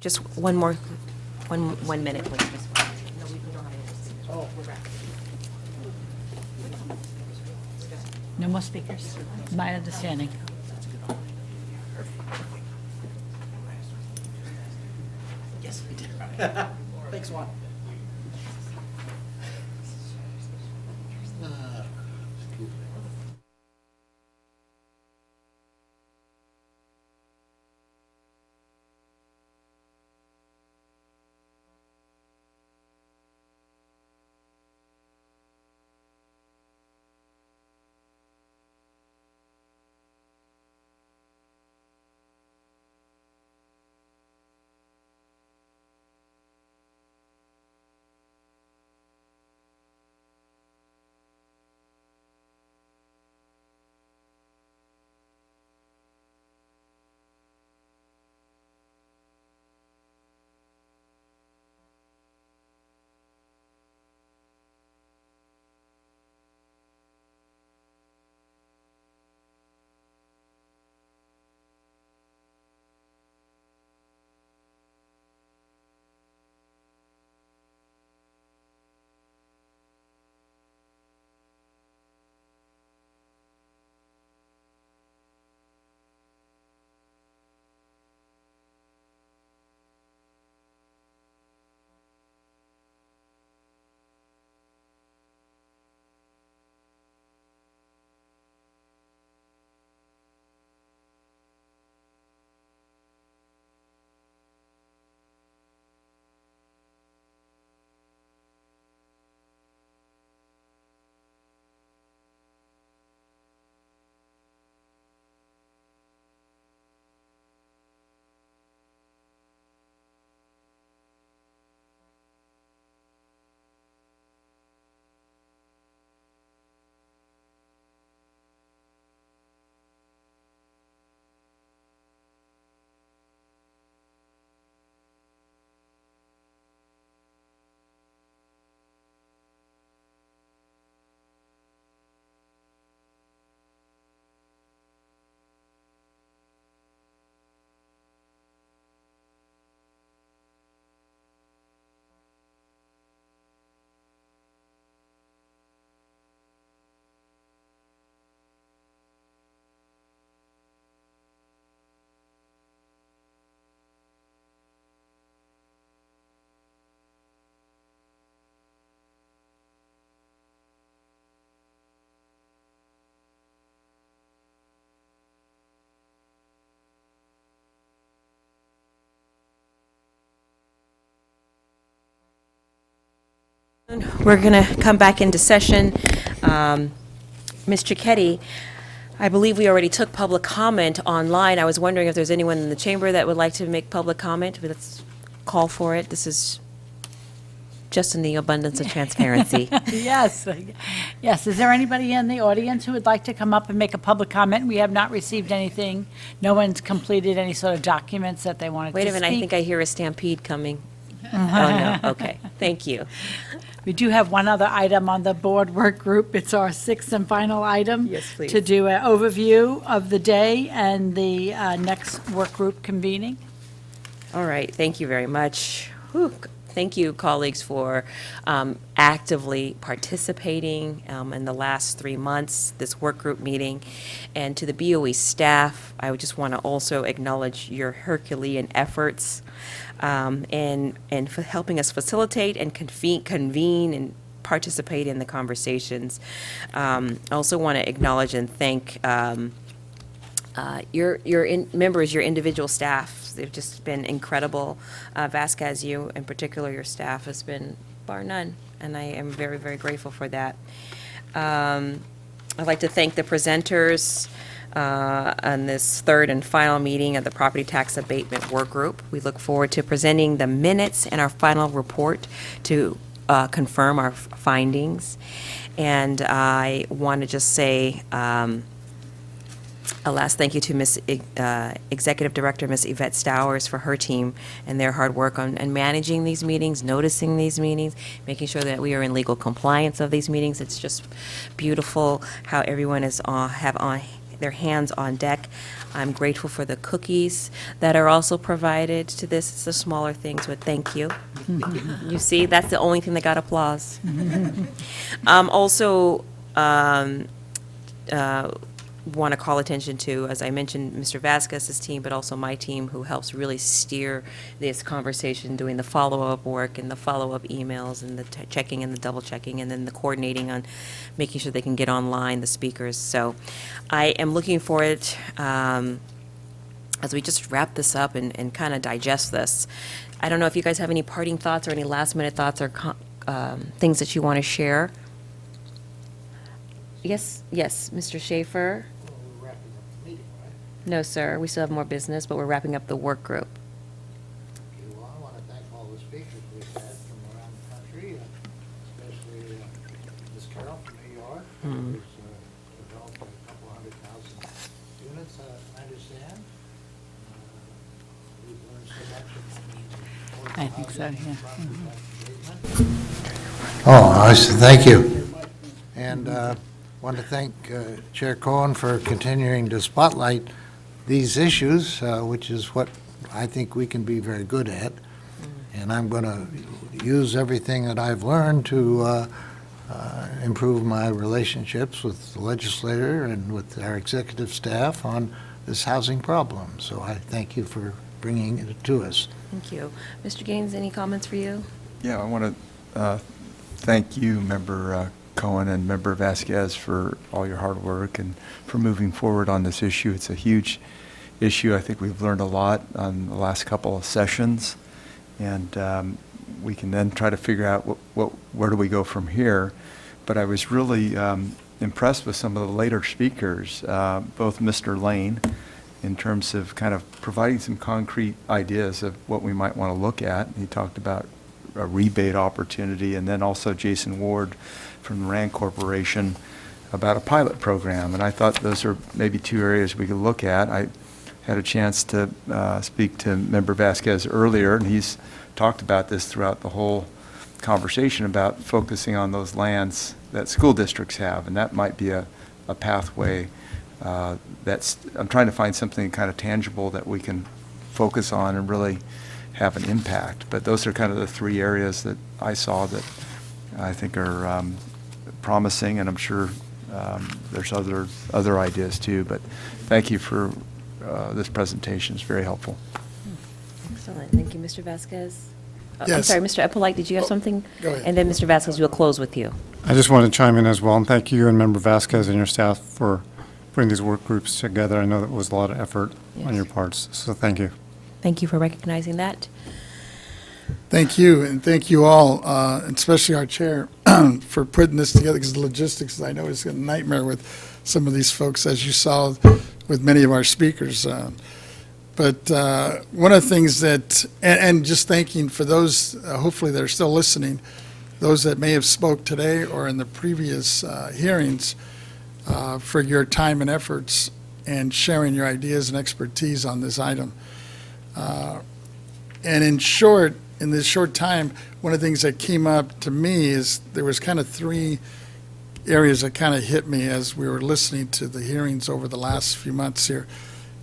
Just one more, 1 minute, please. No, we don't have any speakers. Oh, we're wrapping. No more speakers, my understanding. Yes, we did. Thanks, Juan. We're going to come back into session. Ms. Cicchetti, I believe we already took public comment online. I was wondering if there's anyone in the chamber that would like to make public comment. But let's call for it. This is just in the abundance of transparency. Yes, yes. Is there anybody in the audience who would like to come up and make a public comment? We have not received anything. No one's completed any sort of documents that they wanted to speak. Wait a minute, I think I hear a stampede coming. Oh, no, okay, thank you. We do have one other item on the board work group. It's our sixth and final item. Yes, please. To do an overview of the day and the next work group convening. All right, thank you very much. Whew. Thank you, colleagues, for actively participating in the last 3 months, this work group meeting. And to the BOE staff, I would just want to also acknowledge your Herculean efforts and for helping us facilitate and convene and participate in the conversations. I also want to acknowledge and thank your members, your individual staff. They've just been incredible. Vasquez, you in particular, your staff has been bar none, and I am very, very grateful for that. I'd like to thank the presenters on this third and final meeting of the Property Tax Abatement Work Group. We look forward to presenting the minutes and our final report to confirm our findings. And I want to just say a last thank you to Ms. Executive Director, Ms. Yvette Stowers, for her team and their hard work on and managing these meetings, noticing these meetings, making sure that we are in legal compliance of these meetings. It's just beautiful how everyone is their hands on deck. I'm grateful for the cookies that are also provided to this. It's the smaller things, but thank you. You see, that's the only thing that got applause. Also, want to call attention to, as I mentioned, Mr. Vasquez's team, but also my team, who helps really steer this conversation, doing the follow-up work and the follow-up emails and the checking and the double-checking, and then the coordinating on making sure they can get online, the speakers. So I am looking forward, as we just wrap this up and kind of digest this. I don't know if you guys have any parting thoughts or any last-minute thoughts or things that you want to share. Yes, Mr. Schaefer? No, sir, we still have more business, but we're wrapping up the work group. Well, I want to thank all the speakers we've had from around the country, especially Ms. Carroll from New York, who's developed a couple 100,000 units, I understand. We've learned so much. I think so, yeah. Oh, I said thank you. And want to thank Chair Cohen for continuing to spotlight these issues, which is what I think we can be very good at. And I'm going to use everything that I've learned to improve my relationships with the legislator and with our executive staff on this housing problem. So I thank you for bringing it to us. Thank you. Mr. Gaines, any comments for you? Yeah, I want to thank you, Member Cohen and Member Vasquez, for all your hard work and for moving forward on this issue. It's a huge issue. I think we've learned a lot on the last couple of sessions, and we can then try to figure out where do we go from here. But I was really impressed with some of the later speakers, both Mr. Lane, in terms of kind of providing some concrete ideas of what we might want to look at. He talked about a rebate opportunity, and then also Jason Ward from the RAND Corporation about a pilot program. And I thought those are maybe two areas we could look at. I had a chance to speak to Member Vasquez earlier, and he's talked about this throughout the whole conversation about focusing on those lands that school districts have, and that might be a pathway. I'm trying to find something kind of tangible that we can focus on and really have an impact. But those are kind of the three areas that I saw that I think are promising, and I'm sure there's other ideas too. But thank you for this presentation. It's very helpful. Excellent. Thank you, Mr. Vasquez. I'm Yes. sorry, Mr. Eppolite, did you have something? Go ahead. And then, Mr. Vasquez, we'll close with you. I just want to chime in as well, and thank you and Member Vasquez and your staff for putting these work groups together. I know that was a lot of effort on Yes. your parts, so thank you. Thank you for recognizing that. Thank you, and thank you all, and especially our chair, for putting this together, because the logistics, I know, is a nightmare with some of these folks, as you saw with many of our speakers. But one of the things that, and just thanking for those, hopefully that are still listening, those that may have spoke today or in the previous hearings, for your time and efforts and sharing your ideas and expertise on this item. And in short, in this short time, one of the things that came up to me is there was kind of three areas that kind of hit me as we were listening to the hearings over the last few months here.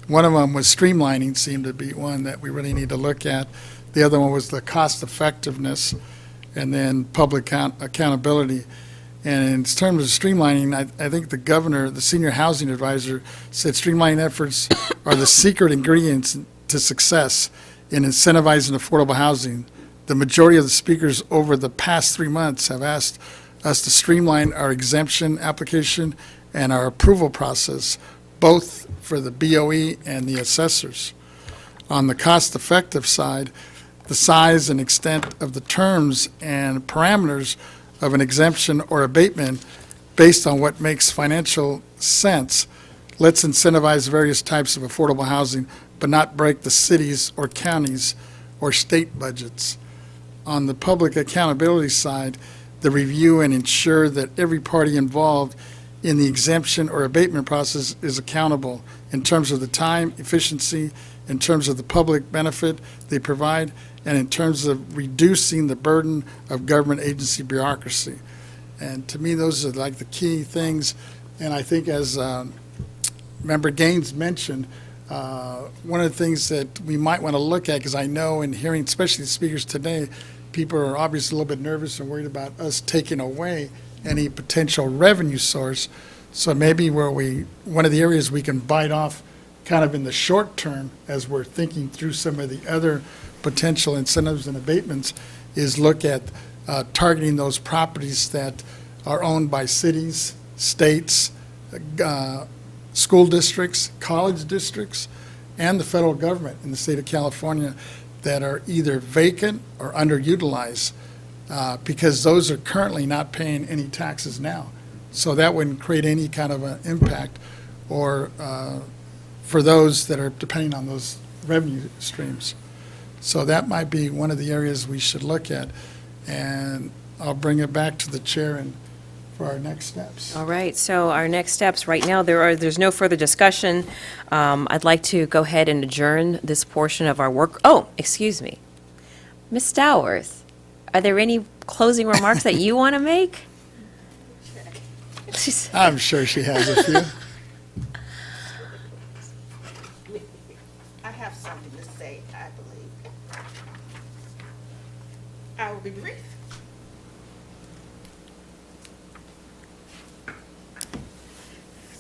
One of them was streamlining seemed to be one that we really need to look at. The other one was the cost effectiveness, and then public accountability. And in terms of streamlining, I think the governor, the senior housing advisor, said streamlining efforts are the secret ingredients to success in incentivizing affordable housing. The majority of the speakers over the past 3 months have asked us to streamline our exemption application and our approval process, both for the BOE and the assessors. On the cost-effective side, the size and extent of the terms and parameters of an exemption or abatement based on what makes financial sense. Let's incentivize various types of affordable housing, but not break the cities or counties or state budgets. On the public accountability side, the review and ensure that every party involved in the exemption or abatement process is accountable in terms of the time, efficiency, in terms of the public benefit they provide, and in terms of reducing the burden of government agency bureaucracy. And to me, those are like the key things. And I think as Member Gaines mentioned, one of the things that we might want to look at, because I know in hearing, especially the speakers today, people are obviously a little bit nervous and worried about us taking away any potential revenue source. So maybe one of the areas we can bite off kind of in the short term as we're thinking through some of the other potential incentives and abatements is look at targeting those properties that are owned by cities, states, school districts, college districts, and the federal government in the state of California that are either vacant or underutilized, because those are currently not paying any taxes now. So that wouldn't create any kind of an impact or for those that are depending on those revenue streams. So that might be one of the areas we should look at. And I'll bring it back to the chair and for our next steps. All right, so our next steps, right now, there's no further discussion. I'd like to go ahead and adjourn this portion of our work. Oh, excuse me. Ms. Stowers, are there any closing remarks that you want to make? I'm sure she has a few. I have something to say, I believe. I will be brief.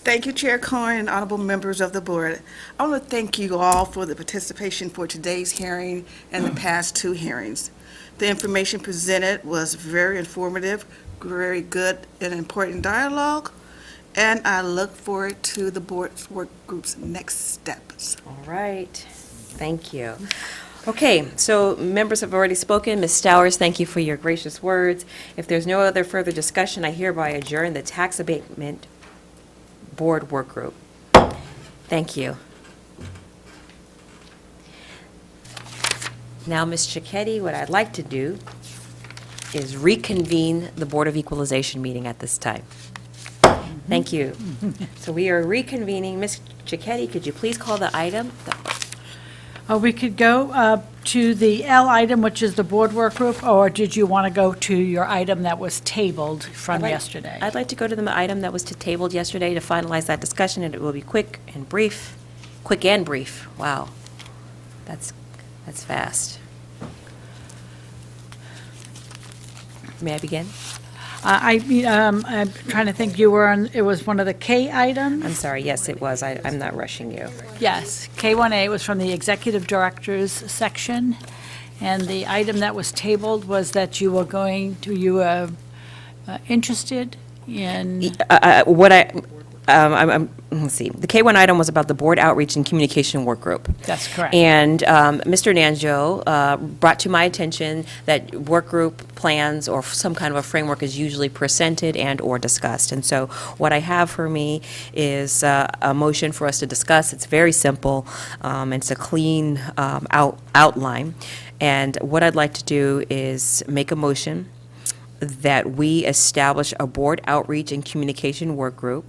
Thank you, Chair Cohen and honorable members of the board. I want to thank you all for the participation for today's hearing and the past two hearings. The information presented was very informative, very good and important dialogue, and I look forward to the board's work group's next steps. All right, thank you. Okay, so members have already spoken. Ms. Stowers, thank you for your gracious words. If there's no other further discussion, I hereby adjourn the Tax Abatement Board Work Group. Thank you. Now, Ms. Cicchetti, what I'd like to do is reconvene the Board of Equalization meeting at this time. Thank you. So we are reconvening. Ms. Cicchetti, could you please call the item? We could go to the L item, which is the board work group, or did you want to go to your item that was tabled from yesterday? I'd like to go to the item that was tabled yesterday to finalize that discussion, and it will be quick and brief. Quick and brief. Wow. That's fast. May I begin? I'm trying to think, you were on, it was one of the K items? I'm sorry, yes, it was. I'm not rushing you. Yes, K1A was from the Executive Directors section, and the item that was tabled was that you were going to, you were interested in? Let's see, the K1 item was about the Board Outreach and Communication Work Group. That's correct. And Mr. Nanjo brought to my attention that work group plans or some kind of a framework is usually presented and/or discussed. And so what I have for me is a motion for us to discuss. It's very simple. It's a clean outline. And what I'd like to do is make a motion that we establish a Board Outreach and Communication Work Group.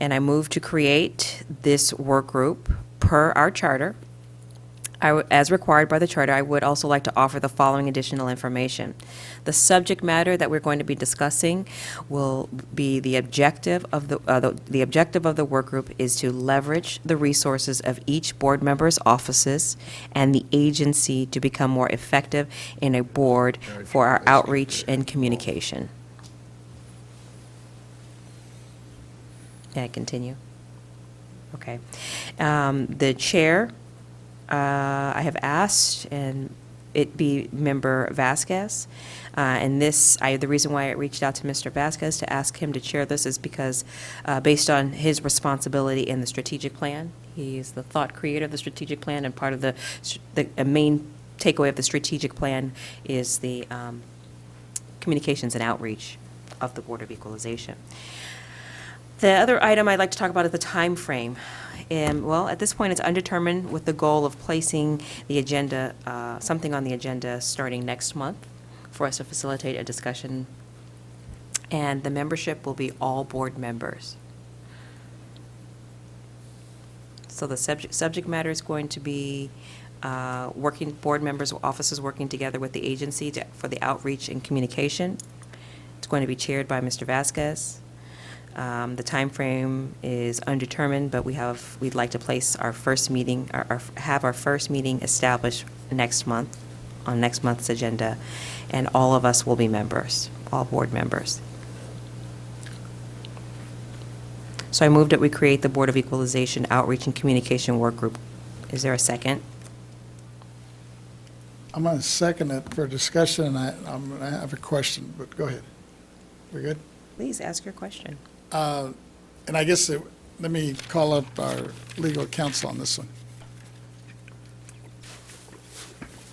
And I move to create this work group per our charter. As required by the charter, I would also like to offer the following additional information. The subject matter that we're going to be discussing will be the objective of the objective of the work group is to leverage the resources of each board member's offices and the agency to become more effective in a board for our outreach and communication. May I continue? Okay. The chair, I have asked, and it be Member Vasquez. And the reason why I reached out to Mr. Vasquez to ask him to chair this is because based on his responsibility in the strategic plan, he is the thought creator of the strategic plan, and part of the main takeaway of the strategic plan is the communications and outreach of the Board of Equalization. The other item I'd like to talk about is the time frame. Well, at this point, it's undetermined with the goal of placing the agenda, something on the agenda starting next month for us to facilitate a discussion. And the membership will be all board members. So the subject matter is going to be working board members, offices working together with the agency for the outreach and communication. It's going to be chaired by Mr. Vasquez. The timeframe is undetermined, but we'd like to place our first meeting, have our first meeting established next month, on next month's agenda, and all of us will be members, all board members. So I move that we create the Board of Equalization Outreach and Communication Work Group. Is there a second? I'm going to second it for discussion, and I'm going to have a question, but go ahead. We're good? Please ask your question. And I guess, let me call up our legal counsel on this one.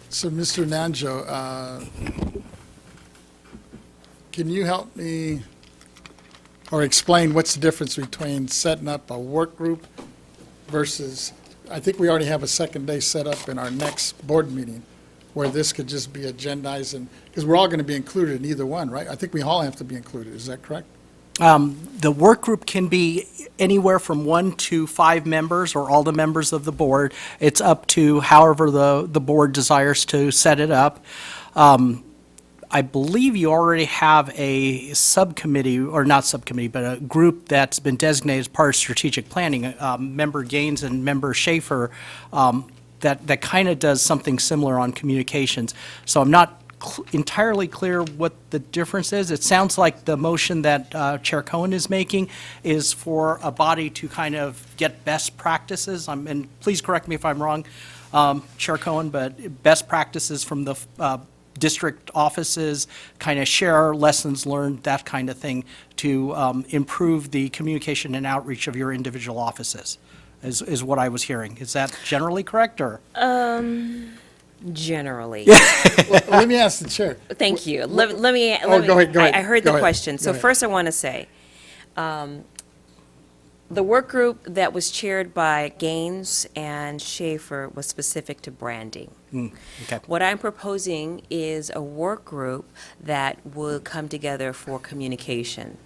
So, Mr. Nanjo, can you help me, or explain what's the difference between setting up a work group versus, I think we already have a second day set up in our next board meeting, where this could just be agendized, and, because we're all going to be included in either one, right? I think we all have to be included, is that correct? The work group can be anywhere from 1 to 5 members or all the members of the board. It's up to however the board desires to set it up. I believe you already have a subcommittee, or not subcommittee, but a group that's been designated as part of strategic planning. Member Gaines and Member Schaefer, that kind of does something similar on communications. So I'm not entirely clear what the difference is. It sounds like the motion that Chair Cohen is making is for a body to kind of get best practices. And please correct me if I'm wrong, Chair Cohen, but best practices from the district offices, kind of share lessons learned, that kind of thing, to improve the communication and outreach of your individual offices, is what I was hearing. Is that generally correct, or? Generally. Well, let me ask the chair. Thank you. Let me. Go ahead. I heard Go the ahead. question. Go So ahead. first I want to say, the work group that was chaired by Gaines and Schaefer was specific to branding. Okay. What I'm proposing is a work group that will come together for communication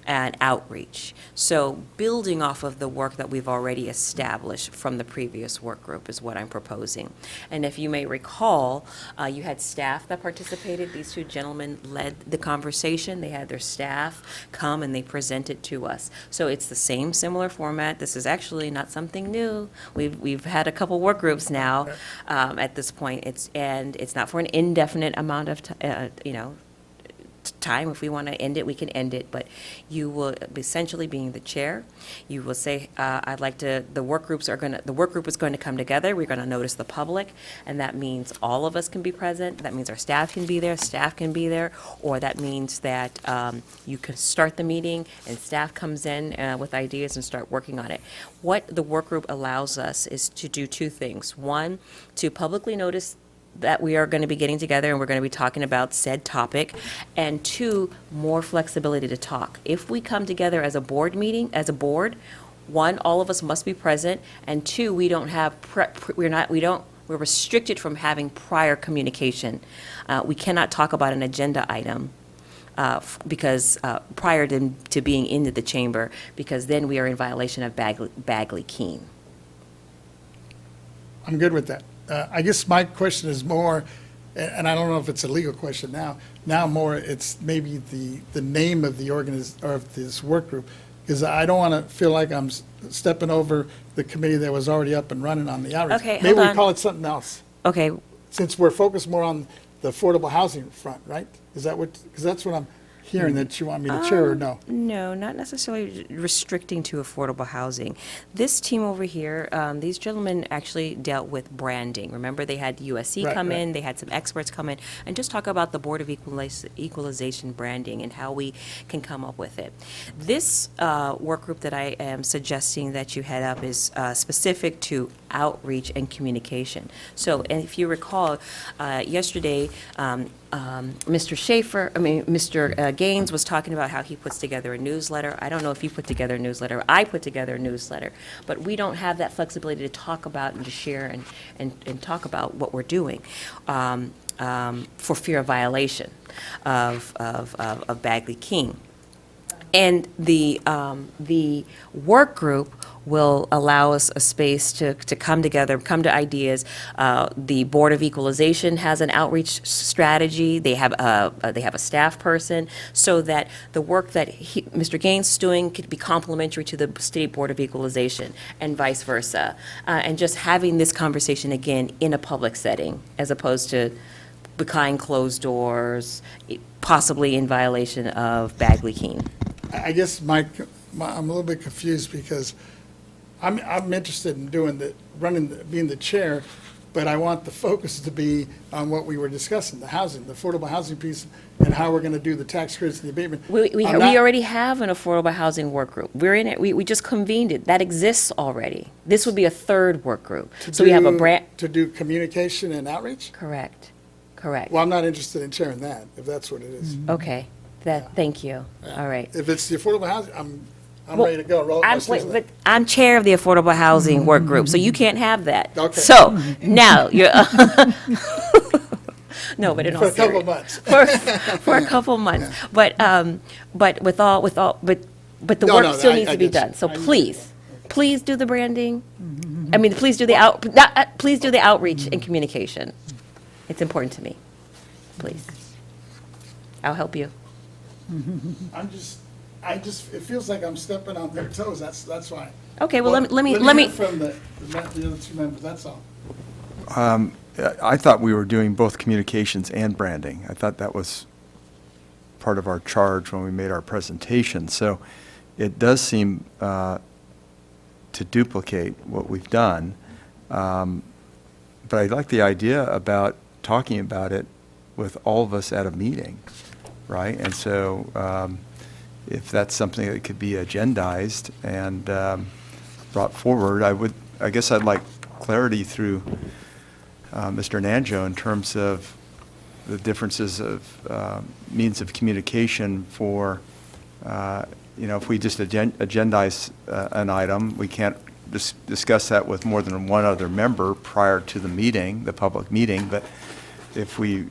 and outreach. So building off of the work that we've already established from the previous work group is what I'm proposing. And if you may recall, you had staff that participated. These two gentlemen led the conversation. They had their staff come and they presented to us. So it's the same similar format. This is actually not something new. We've had a couple work groups now at this point. It's not for an indefinite amount of time. If we want to end it, we can end it, but you will essentially, being the chair, you will say, I'd like to, the work group is going to come together, we're going to notice the public, and that means all of us can be present, that means our staff can be there, or that means that you can start the meeting and staff comes in with ideas and start working on it. What the work group allows us is to do two things. One, to publicly notice that we are going to be getting together and we're going to be talking about said topic, and two, more flexibility to talk. If we come together as a board meeting, as a board, one, all of us must be present, and two, we don't have, we're restricted from having prior communication. We cannot talk about an agenda item because prior to being into the chamber, because then we are in violation of Bagley-Keene. I'm good with that. I guess my question is more, and I don't know if it's a legal question now more it's maybe the name of the or of this work group, because I don't want to feel like I'm stepping over the committee that was already up and running on the outreach. Okay, Maybe hold we on. call it something else, Okay, since we're focused more on the affordable housing front, right? Is that what, because that's what I'm hearing that you want me to chair, or no? No, not necessarily restricting to affordable housing. This team over here, these gentlemen actually dealt with branding. Remember, they had USC Right, come right. in, they had some experts come in, and just talk about the Board of Equalization branding and how we can come up with it. This work group that I am suggesting that you head up is specific to outreach and communication. So, and if you recall, yesterday, Mr. Gaines was talking about how he puts together a newsletter. I don't know if you put together a newsletter. I put together a newsletter. But we don't have that flexibility to talk about and to share and talk about what we're doing for fear of violation of Bagley-Keene. And the work group will allow us a space to come together, come to ideas. The Board of Equalization has an outreach strategy. They have a staff person, so that the work that Mr. Gaines is doing could be complementary to the State Board of Equalization, and vice versa. And just having this conversation again in a public setting, as opposed to behind closed doors, possibly in violation of Bagley-Keene. I guess I'm a little bit confused because I'm interested in being the chair, but I want the focus to be on what we were discussing, the housing, the affordable housing piece, and how we're going to do the tax credits and the abatement. We I'm not- already have an affordable housing work group. We're in it, we just convened it. That exists already. This would be a third work group. So we have a brand, To do communication and outreach? correct. Well, I'm not interested in chairing that, if that's what it is. Okay, thank you. All right. If it's the affordable housing, I'm Well, ready to go. Roll up my sleeves. But I'm chair of the Affordable Housing Work Group, so you can't have that. Okay. So, now, you're, no, but in all For a couple of serious- months. For a couple months. But the No, work no, still I needs to be get you. done. So I get please do the branding. I mean, please do the please do the outreach and communication. It's important to me. Please. I'll help you. It feels like I'm stepping on their toes, that's why. Okay, well, let me. hear from the other two members, that's all. I thought we were doing both communications and branding. I thought that was part of our charge when we made our presentation. So it does seem to duplicate what we've done. But I like the idea about talking about it with all of us at a meeting, right? And so if that's something that could be agendized and brought forward, I guess I'd like clarity through Mr. Nanjo in terms of the differences of means of communication for, if we just agendize an item, we can't discuss that with more than one other member prior to the meeting, the public meeting. But if you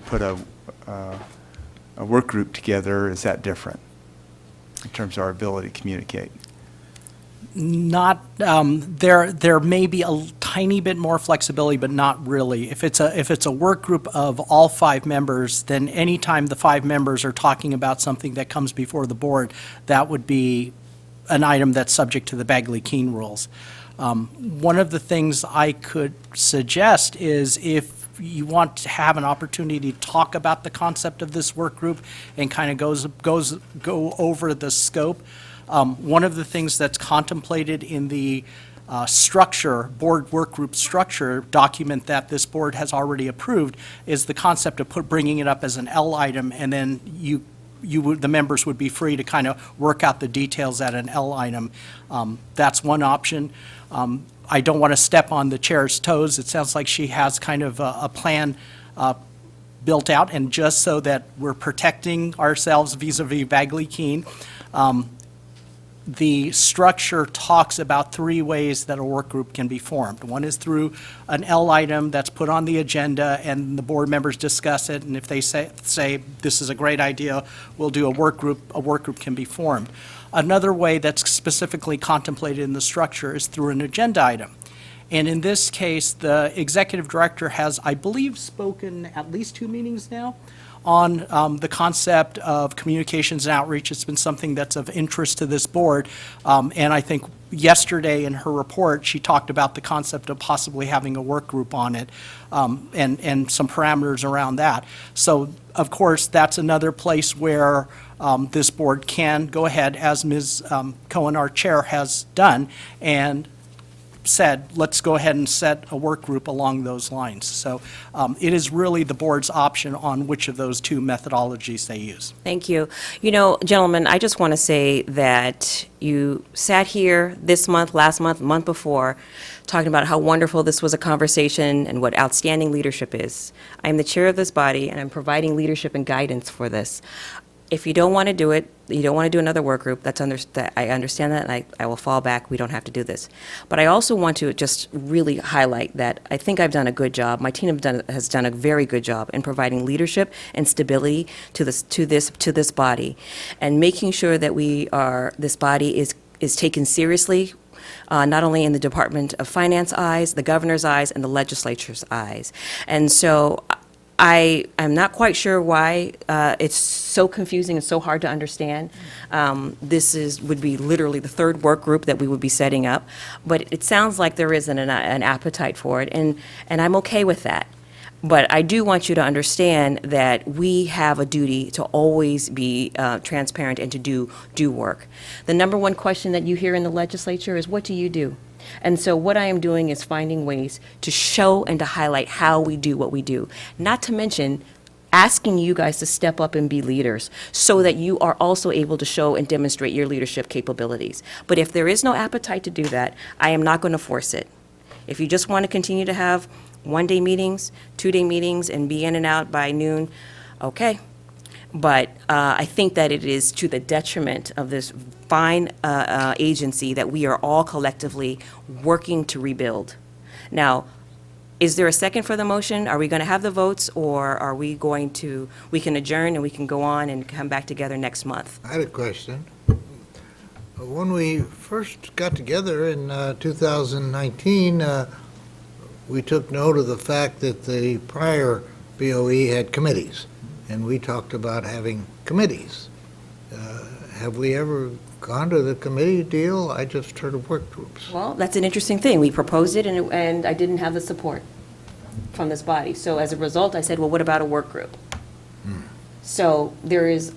put a work group together, is that different in terms of our ability to communicate? Not, there may be a tiny bit more flexibility, but not really. If it's a work group of all 5 members, then anytime the 5 members are talking about something that comes before the board, that would be an item that's subject to the Bagley-Keene rules. One of the things I could suggest is if you want to have an opportunity to talk about the concept of this work group and kind of go over the scope, one of the things that's contemplated in the board work group structure document that this board has already approved is the concept of bringing it up as an L item, and then the members would be free to kind of work out the details at an L item. That's one option. I don't want to step on the chair's toes. It sounds like she has kind of a plan built out, and just so that we're protecting ourselves vis-a-vis Bagley-Keene, the structure talks about 3 ways that a work group can be formed. One is through an L item that's put on the agenda and the board members discuss it, and if they say this is a great idea, we'll do a work group can be formed. Another way that's specifically contemplated in the structure is through an agenda item. And in this case, the executive director has, I believe, spoken at least 2 meetings now on the concept of communications and outreach. It's been something that's of interest to this board. And I think yesterday in her report, she talked about the concept of possibly having a work group on it and some parameters around that. So, of course, that's another place where this board can go ahead, as Ms. Cohen, our chair, has done, and said, let's go ahead and set a work group along those lines. So it is really the board's option on which of those 2 methodologies they use. Thank you. Gentlemen, I just want to say that you sat here this month, last month, month before, talking about how wonderful this was a conversation and what outstanding leadership is. I am the chair of this body, and I'm providing leadership and guidance for this. If you don't want to do it, you don't want to do another work group, I understand that, and I will fall back, we don't have to do this. But I also want to just really highlight that I think I've done a good job, my team has done a very good job in providing leadership and stability to this body, and making sure that this body is taken seriously, not only in the Department of Finance eyes, the governor's eyes, and the legislature's eyes. And so I'm not quite sure why it's so confusing and so hard to understand. This would be literally the third work group that we would be setting up, but it sounds like there isn't an appetite for it, and I'm okay with that. But I do want you to understand that we have a duty to always be transparent and to do work. The number one question that you hear in the legislature is, what do you do? And so what I am doing is finding ways to show and to highlight how we do what we do. Not to mention asking you guys to step up and be leaders so that you are also able to show and demonstrate your leadership capabilities. But if there is no appetite to do that, I am not going to force it. If you just want to continue to have one-day meetings, two-day meetings, and be in and out by noon, okay. But I think that it is to the detriment of this fine agency that we are all collectively working to rebuild. Now, is there a second for the motion? Are we going to have the votes, or are we going to, we can adjourn and we can go on and come back together next month? I had a question. When we first got together in 2019, we took note of the fact that the prior BOE had committees, and we talked about having committees. Have we ever gone to the committee deal? I just heard of work groups. Well, that's an interesting thing. We proposed it, and I didn't have the support from this body. So as a result, I said, well, what about a work group? So there is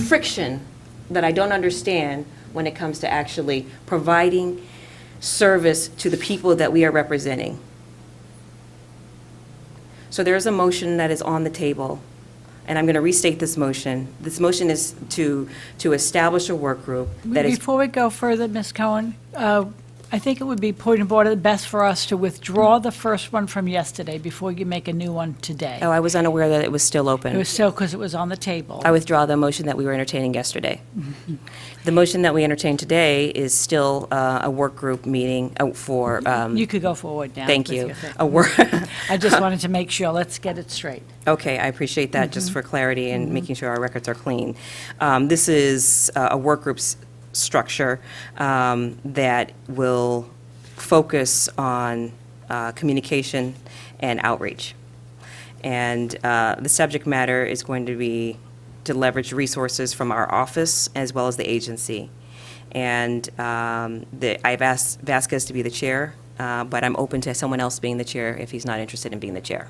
friction that I don't understand when it comes to actually providing service to the people that we are representing. So there is a motion that is on the table, and I'm going to restate this motion. This motion is to establish a work group that is... Before we go further, Ms. Cohen, I think it would be point of order best for us to withdraw the first one from yesterday before you make a new one today. Oh, I was unaware that it was still open. It was still, because it was on the table. I withdraw the motion that we were entertaining yesterday. The motion that we entertained today is still a work group meeting for... You could go forward now. Thank with you. your thing. A work... I just wanted to make sure, let's get it straight. Okay, I appreciate that, just for clarity and making sure our records are clean. This is a work group's structure that will focus on communication and outreach. And the subject matter is going to be to leverage resources from our office as well as the agency. And I've asked Vasquez to be the chair, but I'm open to someone else being the chair if he's not interested in being the chair.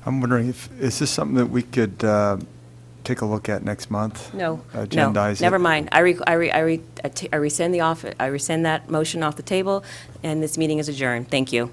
I'm wondering is this something that we could take a look at next month? No, Agendize it? never mind. I rescind I rescind that motion off the table, and this meeting is adjourned. Thank you.